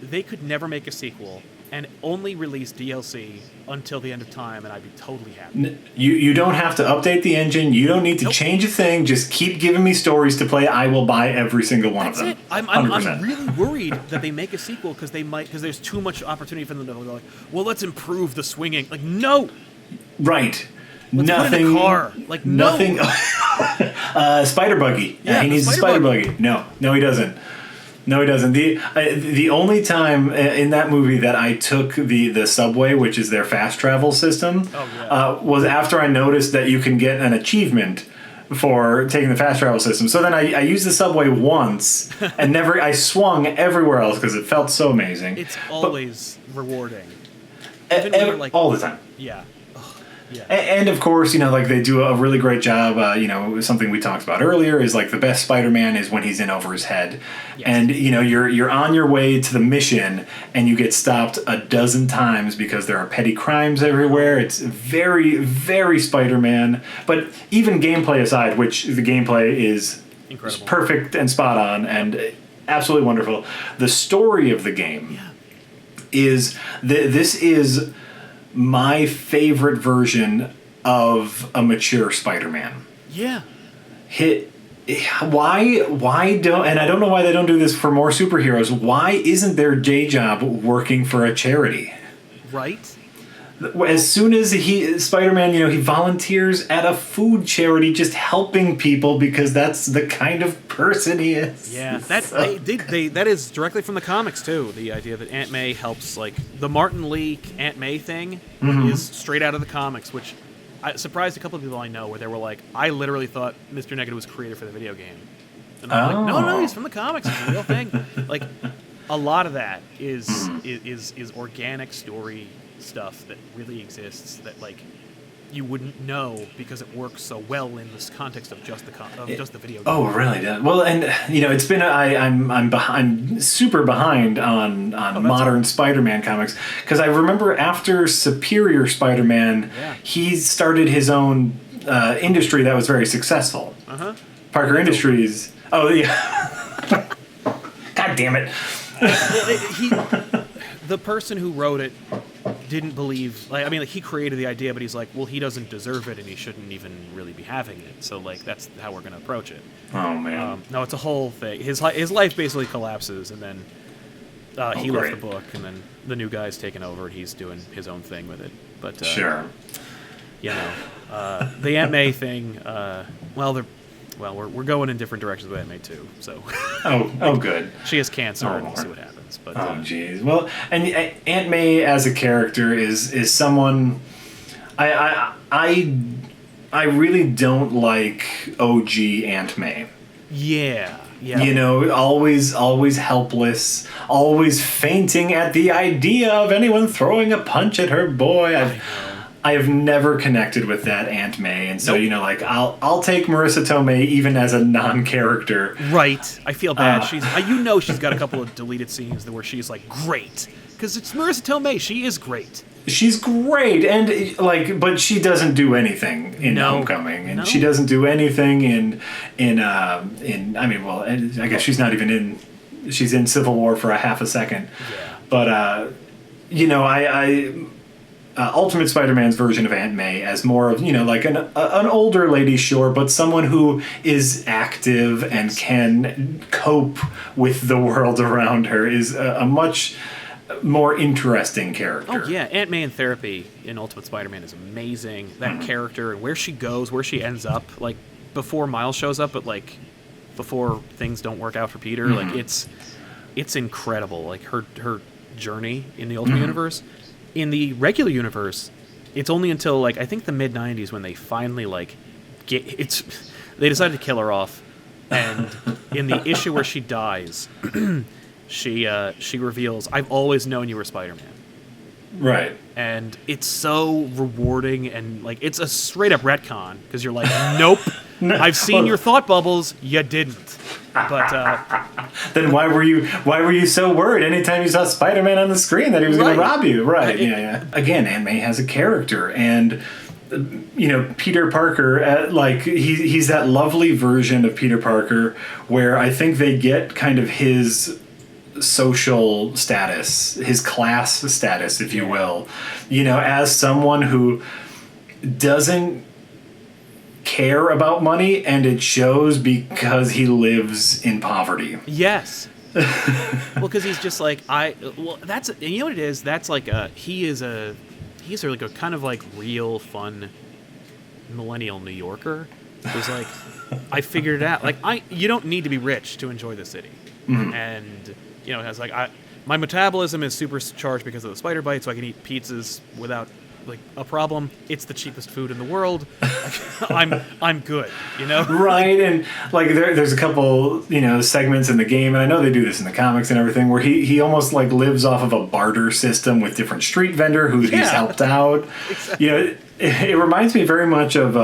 they could never make a sequel and only release DLC until the end of time, and I'd be totally happy.
You don't have to update the engine. You don't need to change a thing. Just keep giving me stories to play. I will buy every single one of them.
That's it. I'm really worried that they make a sequel because there's too much opportunity for them to go like, well, let's improve the swinging. Like, no.
Right.
Let's
nothing.
Put in a car. Like,
nothing.
No.
Spider buggy. Yeah, he needs a spider buggy. No, he doesn't. No, he doesn't. The only time in that movie that I took the subway, which is their fast travel system, was after I noticed that you can get an achievement for taking the fast travel system. So then I used the subway once and I swung everywhere else because it felt so amazing.
It's always rewarding.
All the time.
Yeah. Yeah.
And of course, like they do a really great job. Something we talked about earlier is like the best Spider-Man is when he's in over his head, yes. And you're on your way to the mission and you get stopped a dozen times because there are petty crimes everywhere. It's very, very Spider-Man. But even gameplay aside, which the gameplay is incredible, perfect and spot on and absolutely wonderful. The story of the game is this is my favorite version of a mature Spider-Man.
Yeah.
Why don't, and I don't know why they don't do this for more superheroes, why isn't their day job working for a charity?
Right.
As soon as Spider-Man, he volunteers at a food charity just helping people because that's the kind of person he is.
Yeah, that is directly from the comics too. The idea that Aunt May helps, like the Martin Lee Aunt May thing, is straight out of the comics, which I surprised a couple of people I know where they were like, I literally thought Mr. Negative was created for the video game. And I'm like, no, he's from the comics. It's a real thing. Like, a lot of that is organic story stuff that really exists that like you wouldn't know because it works so well in this context of just the video game.
Oh, really? Well, and it's been I'm super behind on modern Spider-Man comics because I remember after Superior Spider-Man, he started his own industry that was very successful. Parker Industries. Oh yeah. God damn it.
The person who wrote it didn't believe, he created the idea, but he's like, well, he doesn't deserve it and he shouldn't even really be having it, so like that's how we're going to approach it.
Oh man.
No, it's a whole thing. His life basically collapses, and then he left the book, and then the new guy's taken over and he's doing his own thing with it. But
sure.
The Aunt May thing, we're going in different directions with Aunt May too, so
good.
She has cancer, and we'll see what happens. But
jeez. Well, and Aunt May as a character is someone I really don't like OG Aunt May.
Yeah. Yeah.
You know, always helpless, always fainting at the idea of anyone throwing a punch at her boy. I have never connected with that Aunt May, and so
Nope.
you know, like I'll take Marissa Tomei even as a non-character.
Right. I feel bad. She's got a couple of deleted scenes where she's like great, because it's Marissa Tomei. She is great.
She's great, and like, but she doesn't do anything in Homecoming, and she doesn't do anything in. I mean, well, I guess she's not even in. She's in Civil War for a half a second, but you know, I Ultimate Spider-Man's version of Aunt May as more of, you know, like an older lady, sure, but someone who is active and can cope with the world around her is a much more interesting character.
Oh, yeah. Aunt May in therapy in Ultimate Spider-Man is amazing. That character and where she goes, where she ends up, like, before Miles shows up, but, like, before things don't work out for Peter, like, it's incredible. Like, her journey in the Ultimate Universe. In the regular universe, it's only until, like, I think the mid-90s when they finally, like, they decided to kill her off. And in the issue where she dies... She reveals, "I've always known you were Spider-Man."
Right.
And it's so rewarding, and like it's a straight up retcon because you're like, "Nope, I've seen your thought bubbles. You didn't." But
then why were you so worried anytime you saw Spider-Man on the screen that he was going to rob you? Right. Yeah. Again, Aunt May has a character, and you know, Peter Parker, like he's that lovely version of Peter Parker where I think they get kind of his social status, his class status, if you will, you know, as someone who doesn't care about money, and it shows because he lives in poverty.
Yes. Well, because he's just like, that's, you know what it is? That's like he's like a kind of like real fun millennial New Yorker who's like, I figured it out. Like, you don't need to be rich to enjoy the city. And you know, it's like my metabolism is supercharged because of the spider bite, so I can eat pizzas without like a problem. It's the cheapest food in the world. I'm good, you know?
Right, and like there's a couple, you know, segments in the game, and I know they do this in the comics and everything, where he almost like lives off of a barter system with different street vendor who he's helped out.
Exactly.
You know, it reminds me very much of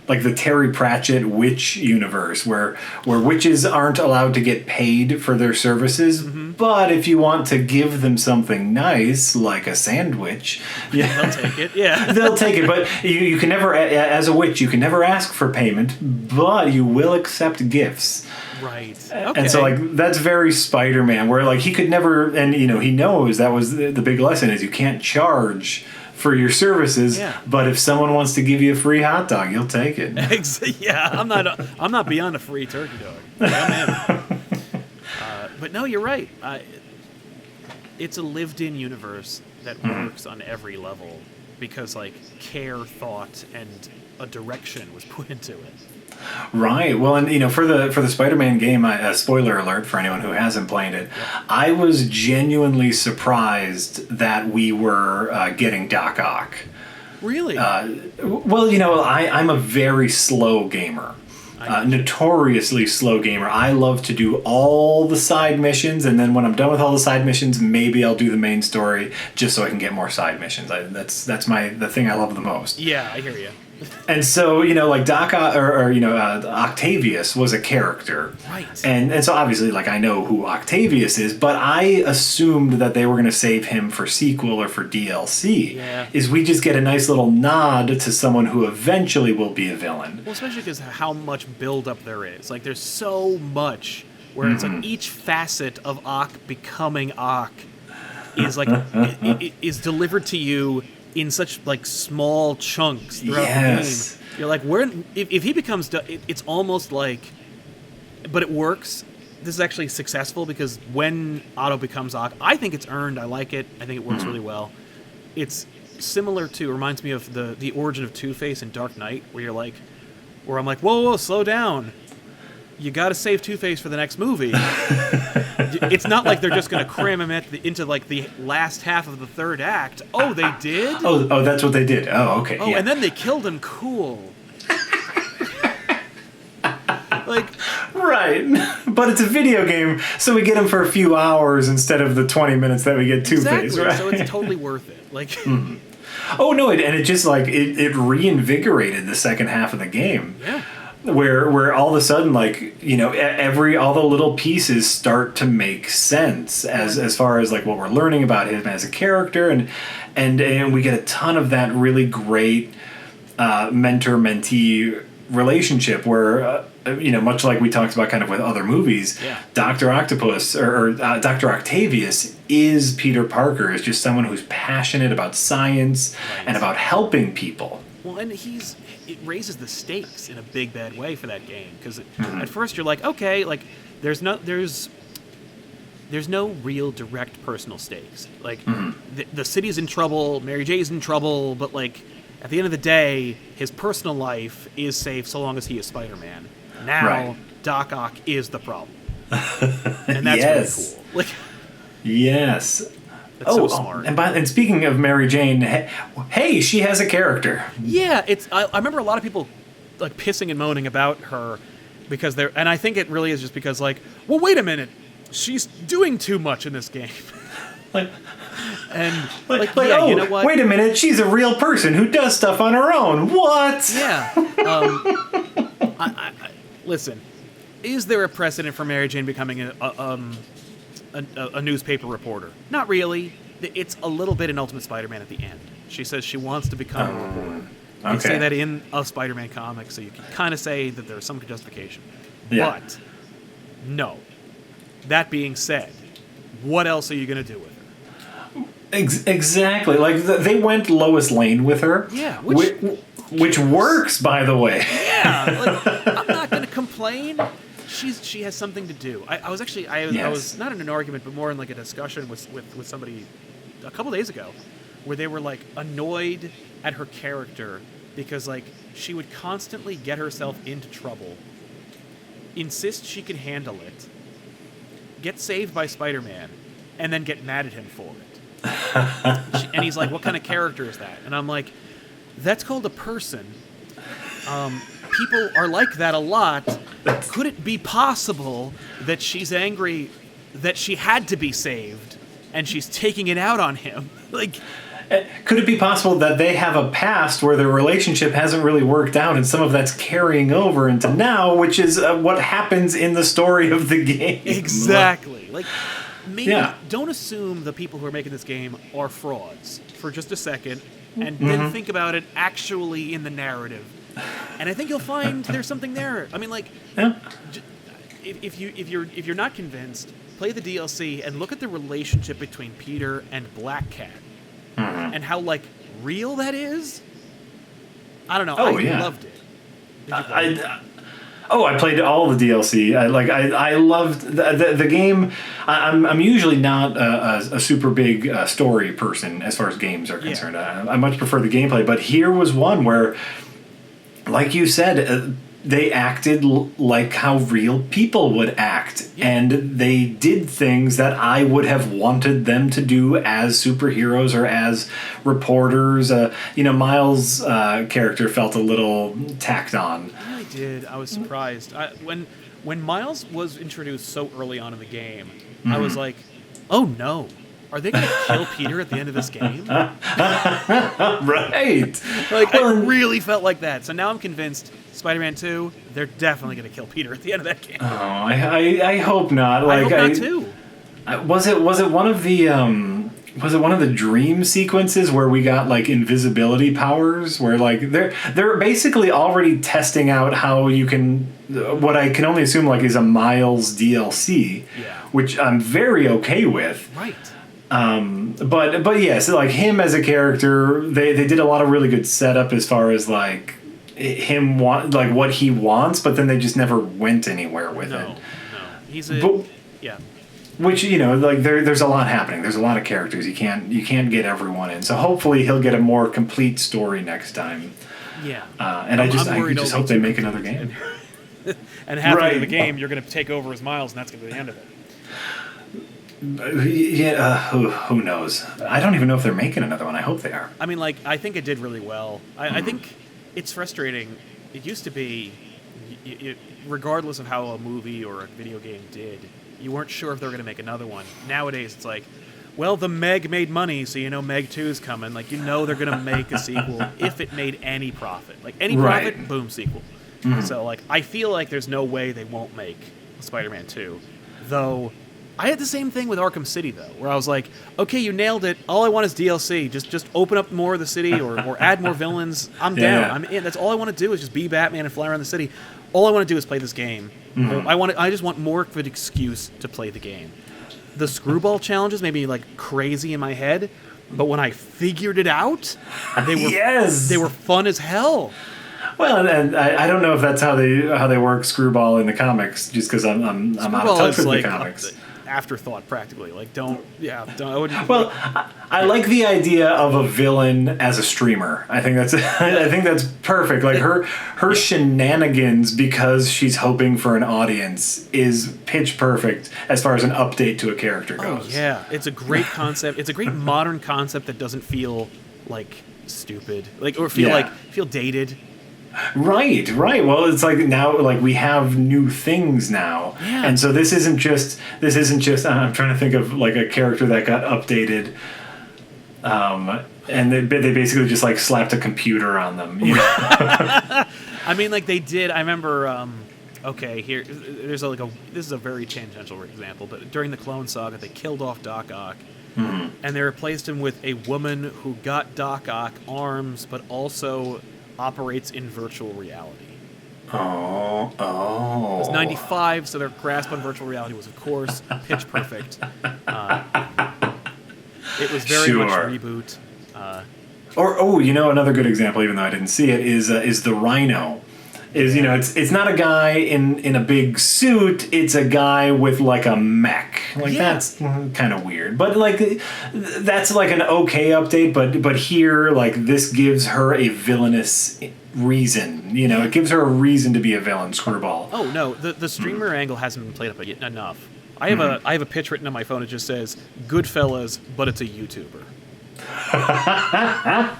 like the Terry Pratchett witch universe, where witches aren't allowed to get paid for their services, but if you want to give them something nice, like a sandwich,
they'll take it. Yeah,
they'll take it. But you can never, as a witch, you can never ask for payment, but you will accept gifts.
Right. Okay.
And so, like, that's very Spider-Man, where like he could never, and you know, he knows that was the big lesson is you can't charge for your services, but if someone wants to give you a free hot dog, you'll take it.
Yeah, I'm not beyond a free turkey dog. I'm in. But no, you're right. It's a lived-in universe that works on every level because like care, thought, and a direction was put into it.
Right. Well, and you know, for the Spider-Man game, spoiler alert for anyone who hasn't played it, I was genuinely surprised that we were getting Doc Ock.
Really?
Well, you know, I'm a very slow gamer. Notoriously slow gamer. I love to do all the side missions, and then when I'm done with all the side missions, maybe I'll do the main story just so I can get more side missions. That's the thing I love the most.
Yeah, I hear you.
And so, you know, like Octavius was a character.
Right.
And so obviously, like, I know who Octavius is, but I assumed that they were going to save him for sequel or for DLC.
Yeah.
Is we just get a nice little nod to someone who eventually will be a villain.
Well, especially because how much build-up there is. Like, there's so much where it's like each facet of Ock becoming Ock is like is delivered to you in such like small chunks throughout the game. You're like, if he becomes, it's almost like, but it works. This is actually successful because when Otto becomes Ock, I think it's earned. I like it. I think it works really well. It's similar to, reminds me of the origin of Two-Face in Dark Knight, where I'm like, whoa, slow down. You got to save Two-Face for the next movie. It's not like they're just going to cram him into like the last half of the third act. Oh, they did?
Oh, that's what they did. Oh, okay.
Oh, and then they killed him. Cool. Like,
right. But it's a video game, so we get him for a few hours instead of the 20 minutes that we get Two-Face, right?
So it's totally worth it. Like,
oh no, and it just like it reinvigorated the second half of the game.
yeah.
Where all of a sudden, like, you know, all the little pieces start to make sense as far as like what we're learning about him as a character, and we get a ton of that really great mentor-mentee relationship where you know, much like we talked about kind of with other movies, Dr. Octopus or Dr. Octavius is Peter Parker, is just someone who's passionate about science and about helping people.
Well, and it raises the stakes in a big bad way for that game, because at first you're like, okay, like there's no real direct personal stakes. Like the city's in trouble, Mary J's in trouble, but like at the end of the day, his personal life is safe so long as he is Spider-Man. Now Doc Ock is the problem, and that's really cool. Like,
yes.
That's so smart.
And speaking of Mary Jane, hey, she has a character.
Yeah, I remember a lot of people like pissing and moaning about her because and I think it really is just because like, well, wait a minute, she's doing too much in this game.
You know what? Wait a minute, she's a real person who does stuff on her own. What?
Yeah. Listen, is there a precedent for Mary Jane becoming a newspaper reporter? Not really. It's a little bit in Ultimate Spider-Man at the end. She says she wants to become a reporter. They say that in a Spider-Man comic, so you can kind of say that there's some justification. Yeah. But, no. That being said, what else are you going to do with her?
Exactly. Like, they went Lois Lane with her.
Yeah.
Which works, by the way.
Yeah. Like, I'm not going to complain. She has something to do. I was not in an argument, but more in like a discussion with somebody a couple days ago, where they were like annoyed at her character because like she would constantly get herself into trouble, insist she can handle it, get saved by Spider-Man, and then get mad at him for it. And he's like, "What kind of character is that?" And I'm like, "That's called a person." People are like that a lot. Could it be possible that she's angry that she had to be saved and she's taking it out on him? Like,
could it be possible that they have a past where their relationship hasn't really worked out and some of that's carrying over into now, which is what happens in the story of the game?
Exactly. Like, maybe don't assume the people who are making this game are frauds for just a second, and then think about it actually in the narrative. And I think you'll find there's something there. I mean, like, if you're not convinced, play the DLC and look at the relationship between Peter and Black Cat, and how like real that is. I don't know. I loved it.
I played all the DLC. I loved the game. I'm usually not a super big story person as far as games are concerned. I much prefer the gameplay, but here was one where, like you said, they acted like how real people would act. Yeah. And they did things that I would have wanted them to do as superheroes or as reporters. Miles' character felt a little tacked on.
I really did. I was surprised. When Miles was introduced so early on in the game, I was like, oh no. Are they going to kill Peter at the end of this game?
Right.
Like, I really felt like that. So now I'm convinced Spider-Man 2, they're definitely going to kill Peter at the end of that game.
Oh, I hope not. Like,
I hope not too.
Was it one of the dream sequences where we got like invisibility powers, where like they're basically already testing out how you can, what I can only assume like is a Miles DLC, which I'm very okay with.
Right.
But yes, like him as a character, they did a lot of really good setup as far as like him like what he wants, but then they just never went anywhere with it.
No, he's
Which, like there's a lot happening. There's a lot of characters. You can't get everyone in. So hopefully he'll get a more complete story next time.
Yeah.
And I just hope they make another game.
And halfway through the game, you're going to take over as Miles, and that's going to be the end of it.
Yeah, who knows? I don't even know if they're making another one. I hope they are.
I mean, like, I think it did really well. I think it's frustrating. It used to be regardless of how a movie or a video game did, you weren't sure if they were going to make another one. Nowadays, it's like, well, the Meg made money, so you know Meg 2 is coming. Like, you know they're going to make a sequel if it made any profit. Like, any profit, boom, sequel. So, like, I feel like there's no way they won't make Spider-Man 2. Though, I had the same thing with Arkham City, though, where I was like, okay, you nailed it. All I want is DLC. Just open up more of the city or add more villains. I'm down. I'm in. That's all I want to do is just be Batman and fly around the city. All I want to do is play this game. I just want more of an excuse to play the game. The screwball challenges made me like crazy in my head, but when I figured it out, they were fun as hell.
Well, and I don't know if that's how they work screwball in the comics, just because I'm out of touch with the comics.
Afterthought, practically. Like, I wouldn't.
Well, I like the idea of a villain as a streamer. I think that's perfect. Like her shenanigans, because she's hoping for an audience, is pitch perfect as far as an update to a character goes.
Oh yeah, it's a great concept. It's a great modern concept that doesn't feel like stupid, like or feel dated.
Right. Well, it's like now, like we have new things now, and so this isn't just. I'm trying to think of like a character that got updated, and they basically just like slapped a computer on them. You know?
I mean, like they did. I remember. Okay, this is a very tangential example, but during the Clone Saga, they killed off Doc Ock. And they replaced him with a woman who got Doc Ock arms, but also operates in virtual reality.
Oh.
It was 95, so their grasp on virtual reality was, of course, pitch perfect. It was very much reboot.
Another good example, even though I didn't see it, is the Rhino. It's not a guy in a big suit. It's a guy with like a mech. That's kind of weird, but like that's like an okay update. But here, like this gives her a villainous reason. It gives her a reason to be a villain. Screwball.
Oh no, the streamer angle hasn't been played up yet enough. I have a pitch written on my phone. It just says Goodfellas, but it's a YouTuber.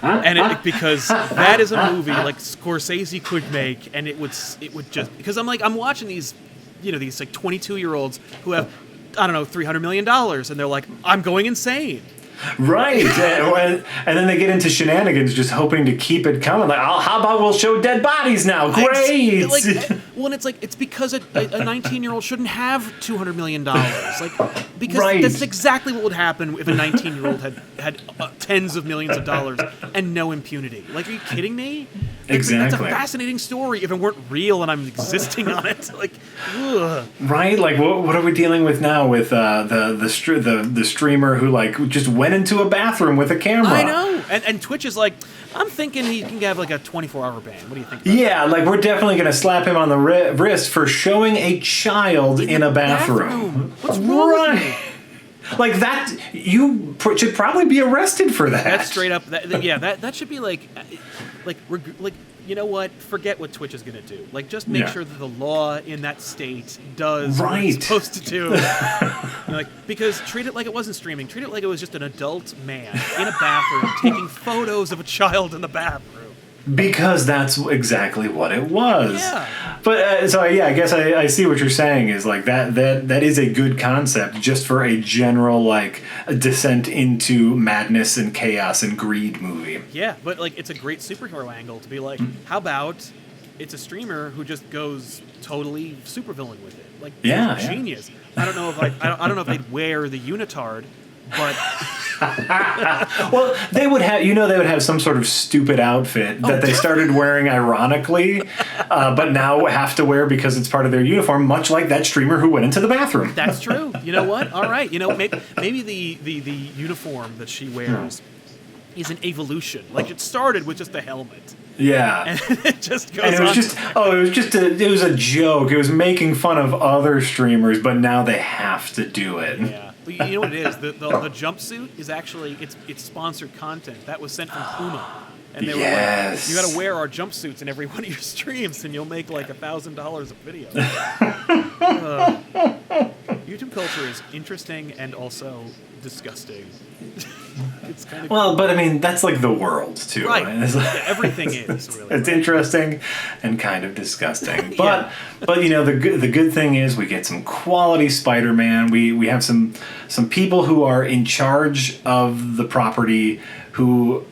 And because that is a movie like Scorsese could make, and it would just because I'm watching these these like 22-year-olds who have $300 million, and they're like, I'm going insane.
Right. And then they get into shenanigans just hoping to keep it coming. Like, how about we'll show dead bodies now? Great!
It's because a 19-year-old shouldn't have $200 million. Because that's exactly what would happen if a 19-year-old had tens of millions of dollars and no impunity. Like, are you kidding me?
Exactly.
That's a fascinating story if it weren't real and I'm existing on it. Like, ugh.
Right? Like, what are we dealing with now with the streamer who like just went into a bathroom with a camera?
I know. And Twitch is like, I'm thinking he can have like a 24-hour ban. What do you think about that?
Like we're definitely going to slap him on the wrist for showing a child in a bathroom.
What's wrong with you?
Like that, you should probably be arrested for that.
That's straight up. That should be like, you know what? Forget what Twitch is going to do. Like, just make sure that the law in that state does what it's supposed to do. Because treat it like it wasn't streaming. Treat it like it was just an adult man in a bathroom taking photos of a child in the bathroom.
Because that's exactly what it was.
Yeah.
But I guess I see what you're saying is like that is a good concept just for a general like a descent into madness and chaos and greed movie.
Yeah, but like it's a great superhero angle to be like, how about it's a streamer who just goes totally supervillain with it? Like, genius. I don't know if they'd wear the unitard, but
well, they would have some sort of stupid outfit that they started wearing ironically, but now have to wear because it's part of their uniform, much like that streamer who went into the bathroom.
That's true. You know what? All right. Maybe the uniform that she wears is an evolution. Like it started with just a helmet.
Yeah.
And it just goes
and it was a joke. It was making fun of other streamers, but now they have to do it.
Yeah. But you know what it is? The jumpsuit is actually it's sponsored content that was sent from Puma, and they were like, "You got to wear our jumpsuits in every one of your streams, and you'll make like $1,000 a video." YouTube culture is interesting and also disgusting. It's kind of
well, but I mean, that's like the world too.
right.
It's like,
Yeah, everything is really.
it's interesting and kind of disgusting.
Yeah.
But you know, the good thing is we get some quality Spider-Man. We have some people who are in charge of the property who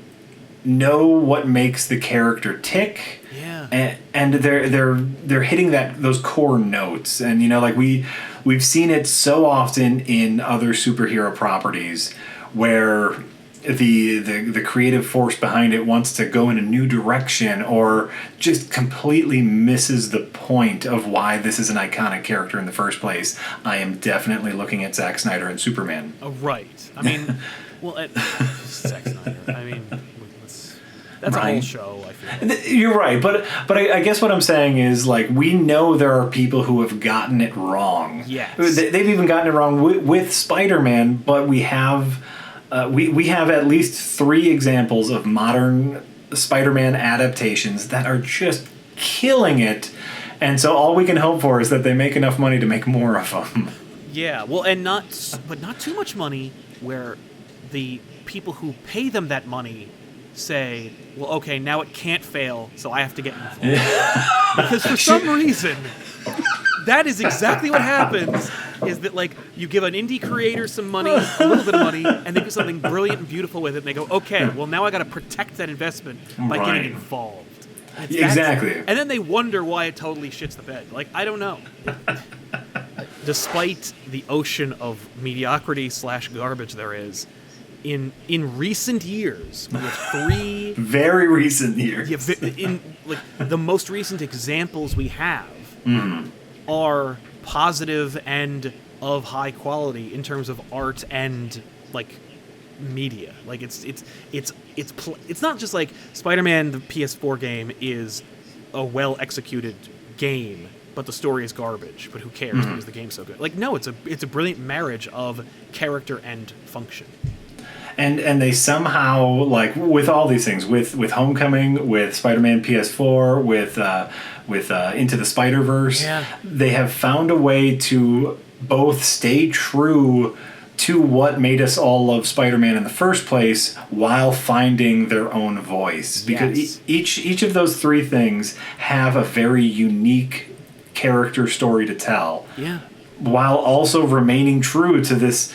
know what makes the character tick.
Yeah.
And they're hitting those core notes. And you know, like we've seen it so often in other superhero properties where the creative force behind it wants to go in a new direction or just completely misses the point of why this is an iconic character in the first place. I am definitely looking at Zack Snyder and Superman.
Oh, right. I mean, well, Zack Snyder. I mean, that's
right.
a whole show, I feel.
You're right, but I guess what I'm saying is, like, we know there are people who have gotten it wrong.
Yes.
They've even gotten it wrong with Spider-Man, but we have at least 3 examples of modern Spider-Man adaptations that are just killing it, and so all we can hope for is that they make enough money to make more of them.
Yeah, well, and not too much money where the people who pay them that money say, well, okay, now it can't fail, so I have to get involved. Because for some reason, that is exactly what happens, is that, like, you give an indie creator some money, a little bit of money, and they do something brilliant and beautiful with it, and they go, okay, well, now I got to protect that investment by getting involved.
Exactly.
And then they wonder why it totally shits the bed. Like, I don't know. Despite the ocean of mediocrity / garbage there is, in recent years, we have 3
very recent years.
Yeah, in like the most recent examples we have are positive and of high quality in terms of art and like media. Like it's not just like Spider-Man the PS4 game is a well executed game, but the story is garbage. But who cares because the game's so good? Like no, it's a brilliant marriage of character and function.
And they somehow, like, with all these things, with Homecoming, with Spider-Man PS4, with Into the Spider-Verse, they have found a way to both stay true to what made us all love Spider-Man in the first place while finding their own voice. Because each of those 3 things have a very unique character story to tell.
Yeah.
While also remaining true to this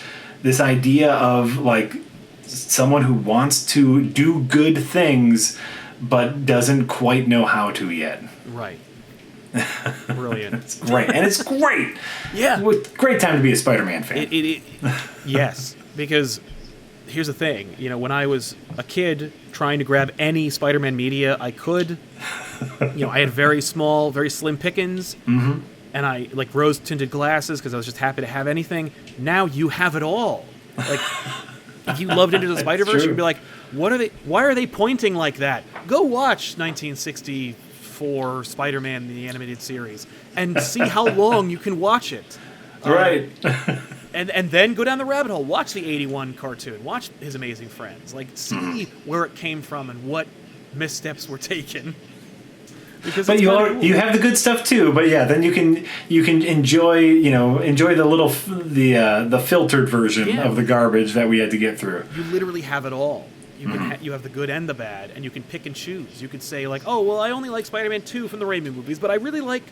idea of, like, someone who wants to do good things but doesn't quite know how to yet.
Right. Brilliant.
It's great. And it's great.
Yeah.
Great time to be a Spider-Man fan.
Yes, because here's the thing. You know, when I was a kid trying to grab any Spider-Man media I could, you know, I had very small, very slim pickings. And I, like, rose-tinted glasses because I was just happy to have anything. Now you have it all. Like... If you loved Into the Spider-Verse, you'd be like, why are they pointing like that? Go watch 1964 Spider-Man, the animated series, and see how long you can watch it.
Right.
And then go down the rabbit hole. Watch the 81 cartoon. Watch His Amazing Friends. Like, see where it came from and what missteps were taken.
But you have the good stuff too. But yeah, then you can enjoy the filtered version of the garbage that we had to get through.
You literally have it all. You can you have the good and the bad, and you can pick and choose. You could say like, oh well, I only like Spider-Man 2 from the Raimi movies, but I really like,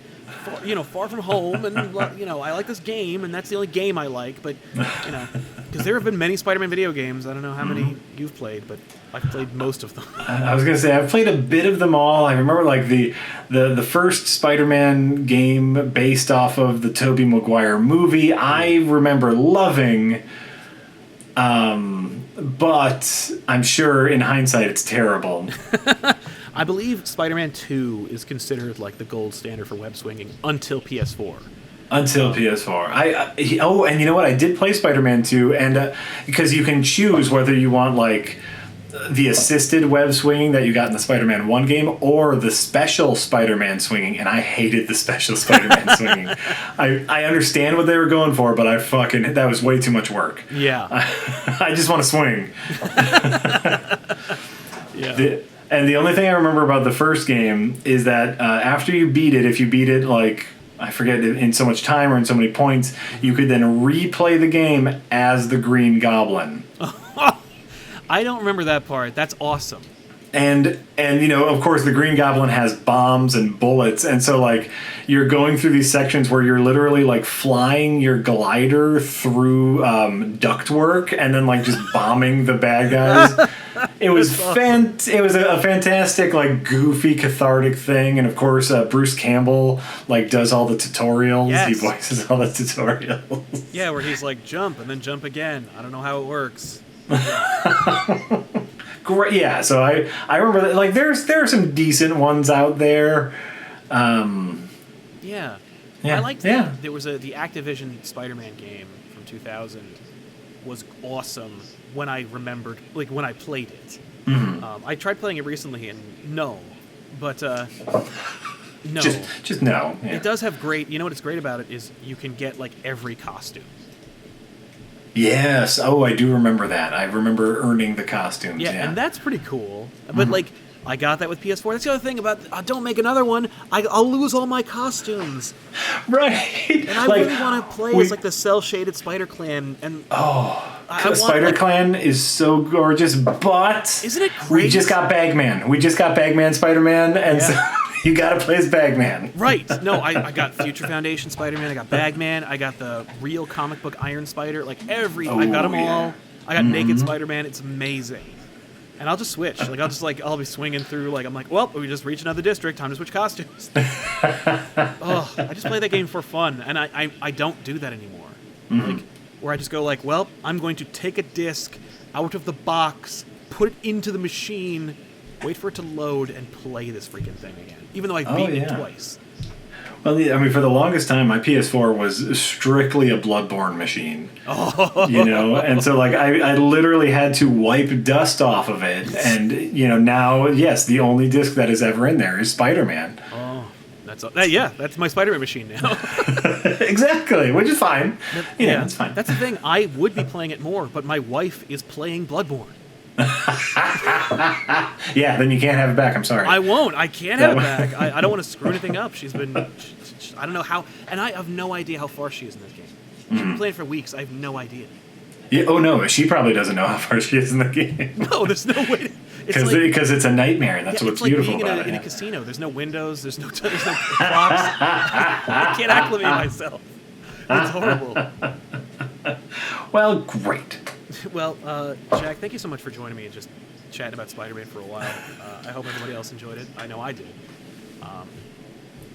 Far From Home, and I like this game, and that's the only game I like. But because there have been many Spider-Man video games. I don't know how many you've played, but I've played most of them.
I was gonna say I've played a bit of them all. I remember like the first Spider-Man game based off of the Tobey Maguire movie. I remember loving. But I'm sure in hindsight it's terrible.
I believe Spider-Man 2 is considered like the gold standard for web swinging until PS4.
Until PS4. And you know what? I did play Spider-Man 2, and because you can choose whether you want like the assisted web swinging that you got in the Spider-Man 1 game or the special Spider-Man swinging, and I hated the special Spider-Man swinging. I understand what they were going for, but that was way too much work.
Yeah.
I just want to swing.
Yeah.
And the only thing I remember about the first game is that after you beat it, if you beat it like, I forget, in so much time or in so many points, you could then replay the game as the Green Goblin.
I don't remember that part. That's awesome.
And you know, of course, the Green Goblin has bombs and bullets, and so like you're going through these sections where you're literally like flying your glider through ductwork and then like just bombing the bad guys. It was awesome. It was a fantastic, like, goofy, cathartic thing, and of course, Bruce Campbell like does all the tutorials.
Yes.
He voices all the tutorials.
Yeah, where he's like, jump and then jump again. I don't know how it works.
Great, yeah. So I remember that, like there are some decent ones out there.
Yeah.
Yeah.
I liked
yeah.
There was the Activision Spider-Man game from 2000 was awesome when I remembered, like when I played it.
Mm-hmm.
I tried playing it recently and no. No.
Just no. Yeah.
It does have great, you know what's great about it is you can get like every costume.
Yes. Oh, I do remember that. I remember earning the costumes.
Yeah,
Yeah.
and that's pretty cool. But like, I got that with PS4. That's the other thing about don't make another one. I'll lose all my costumes.
Right.
And I
like,
really want to play as like the cell-shaded Spider Clan. And
Spider Clan is so gorgeous, but
isn't it great?
We just got Bagman. We just got Bagman Spider-Man, and so you gotta play as Bagman.
Right. No, I got Future Foundation Spider-Man. I got Bagman. I got the real comic book Iron Spider. Like I got them all. I got Naked Spider-Man. It's amazing. And I'll just switch. Like I'll be swinging through. Like I'm like, well, we just reached another district. Time to switch costumes. I just play that game for fun, and I don't do that anymore. Like where I just go like, well, I'm going to take a disc out of the box, put it into the machine, wait for it to load, and play this freaking thing again. Even though I've beaten it twice.
Well, I mean, for the longest time, my PS4 was strictly a Bloodborne machine.
Oh.
You know, and so like I literally had to wipe dust off of it, and you know now, yes, the only disc that is ever in there is Spider-Man.
Oh, that's my Spider-Man machine now.
Exactly, which is fine. Yeah, that's fine.
That's the thing. I would be playing it more, but my wife is playing Bloodborne.
Yeah, then you can't have it back. I'm sorry.
I won't. I can't have it back. I don't want to screw anything up. She's been... I don't know how... And I have no idea how far she is in this game. She's been playing for weeks. I have no idea.
Yeah, oh, no. She probably doesn't know how far she is in the game.
No, there's no way.
Because it's a nightmare. That's what's beautiful about it.
It's like being in a casino. There's no windows. There's no clocks. I can't acclimate myself. It's horrible.
Well, great.
Well, Jack, thank you so much for joining me and just chatting about Spider-Man for a while. I hope everybody else enjoyed it. I know I did.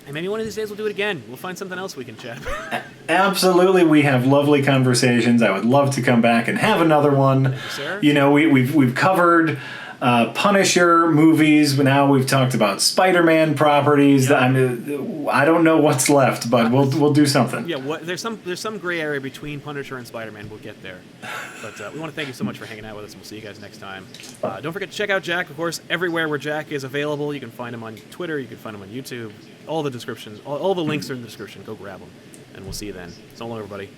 And maybe one of these days we'll do it again. We'll find something else we can chat about.
Absolutely. We have lovely conversations. I would love to come back and have another one.
Thank you, sir.
You know, we've covered Punisher movies. Now we've talked about Spider-Man properties.
Yep.
I don't know what's left, but we'll do something.
Yeah, there's some gray area between Punisher and Spider-Man. We'll get there. But we want to thank you so much for hanging out with us, and we'll see you guys next time. Don't forget to check out Jack, of course, everywhere where Jack is available. You can find him on Twitter. You can find him on YouTube. All the descriptions, all the links are in the description. Go grab them, and we'll see you then. So long, everybody.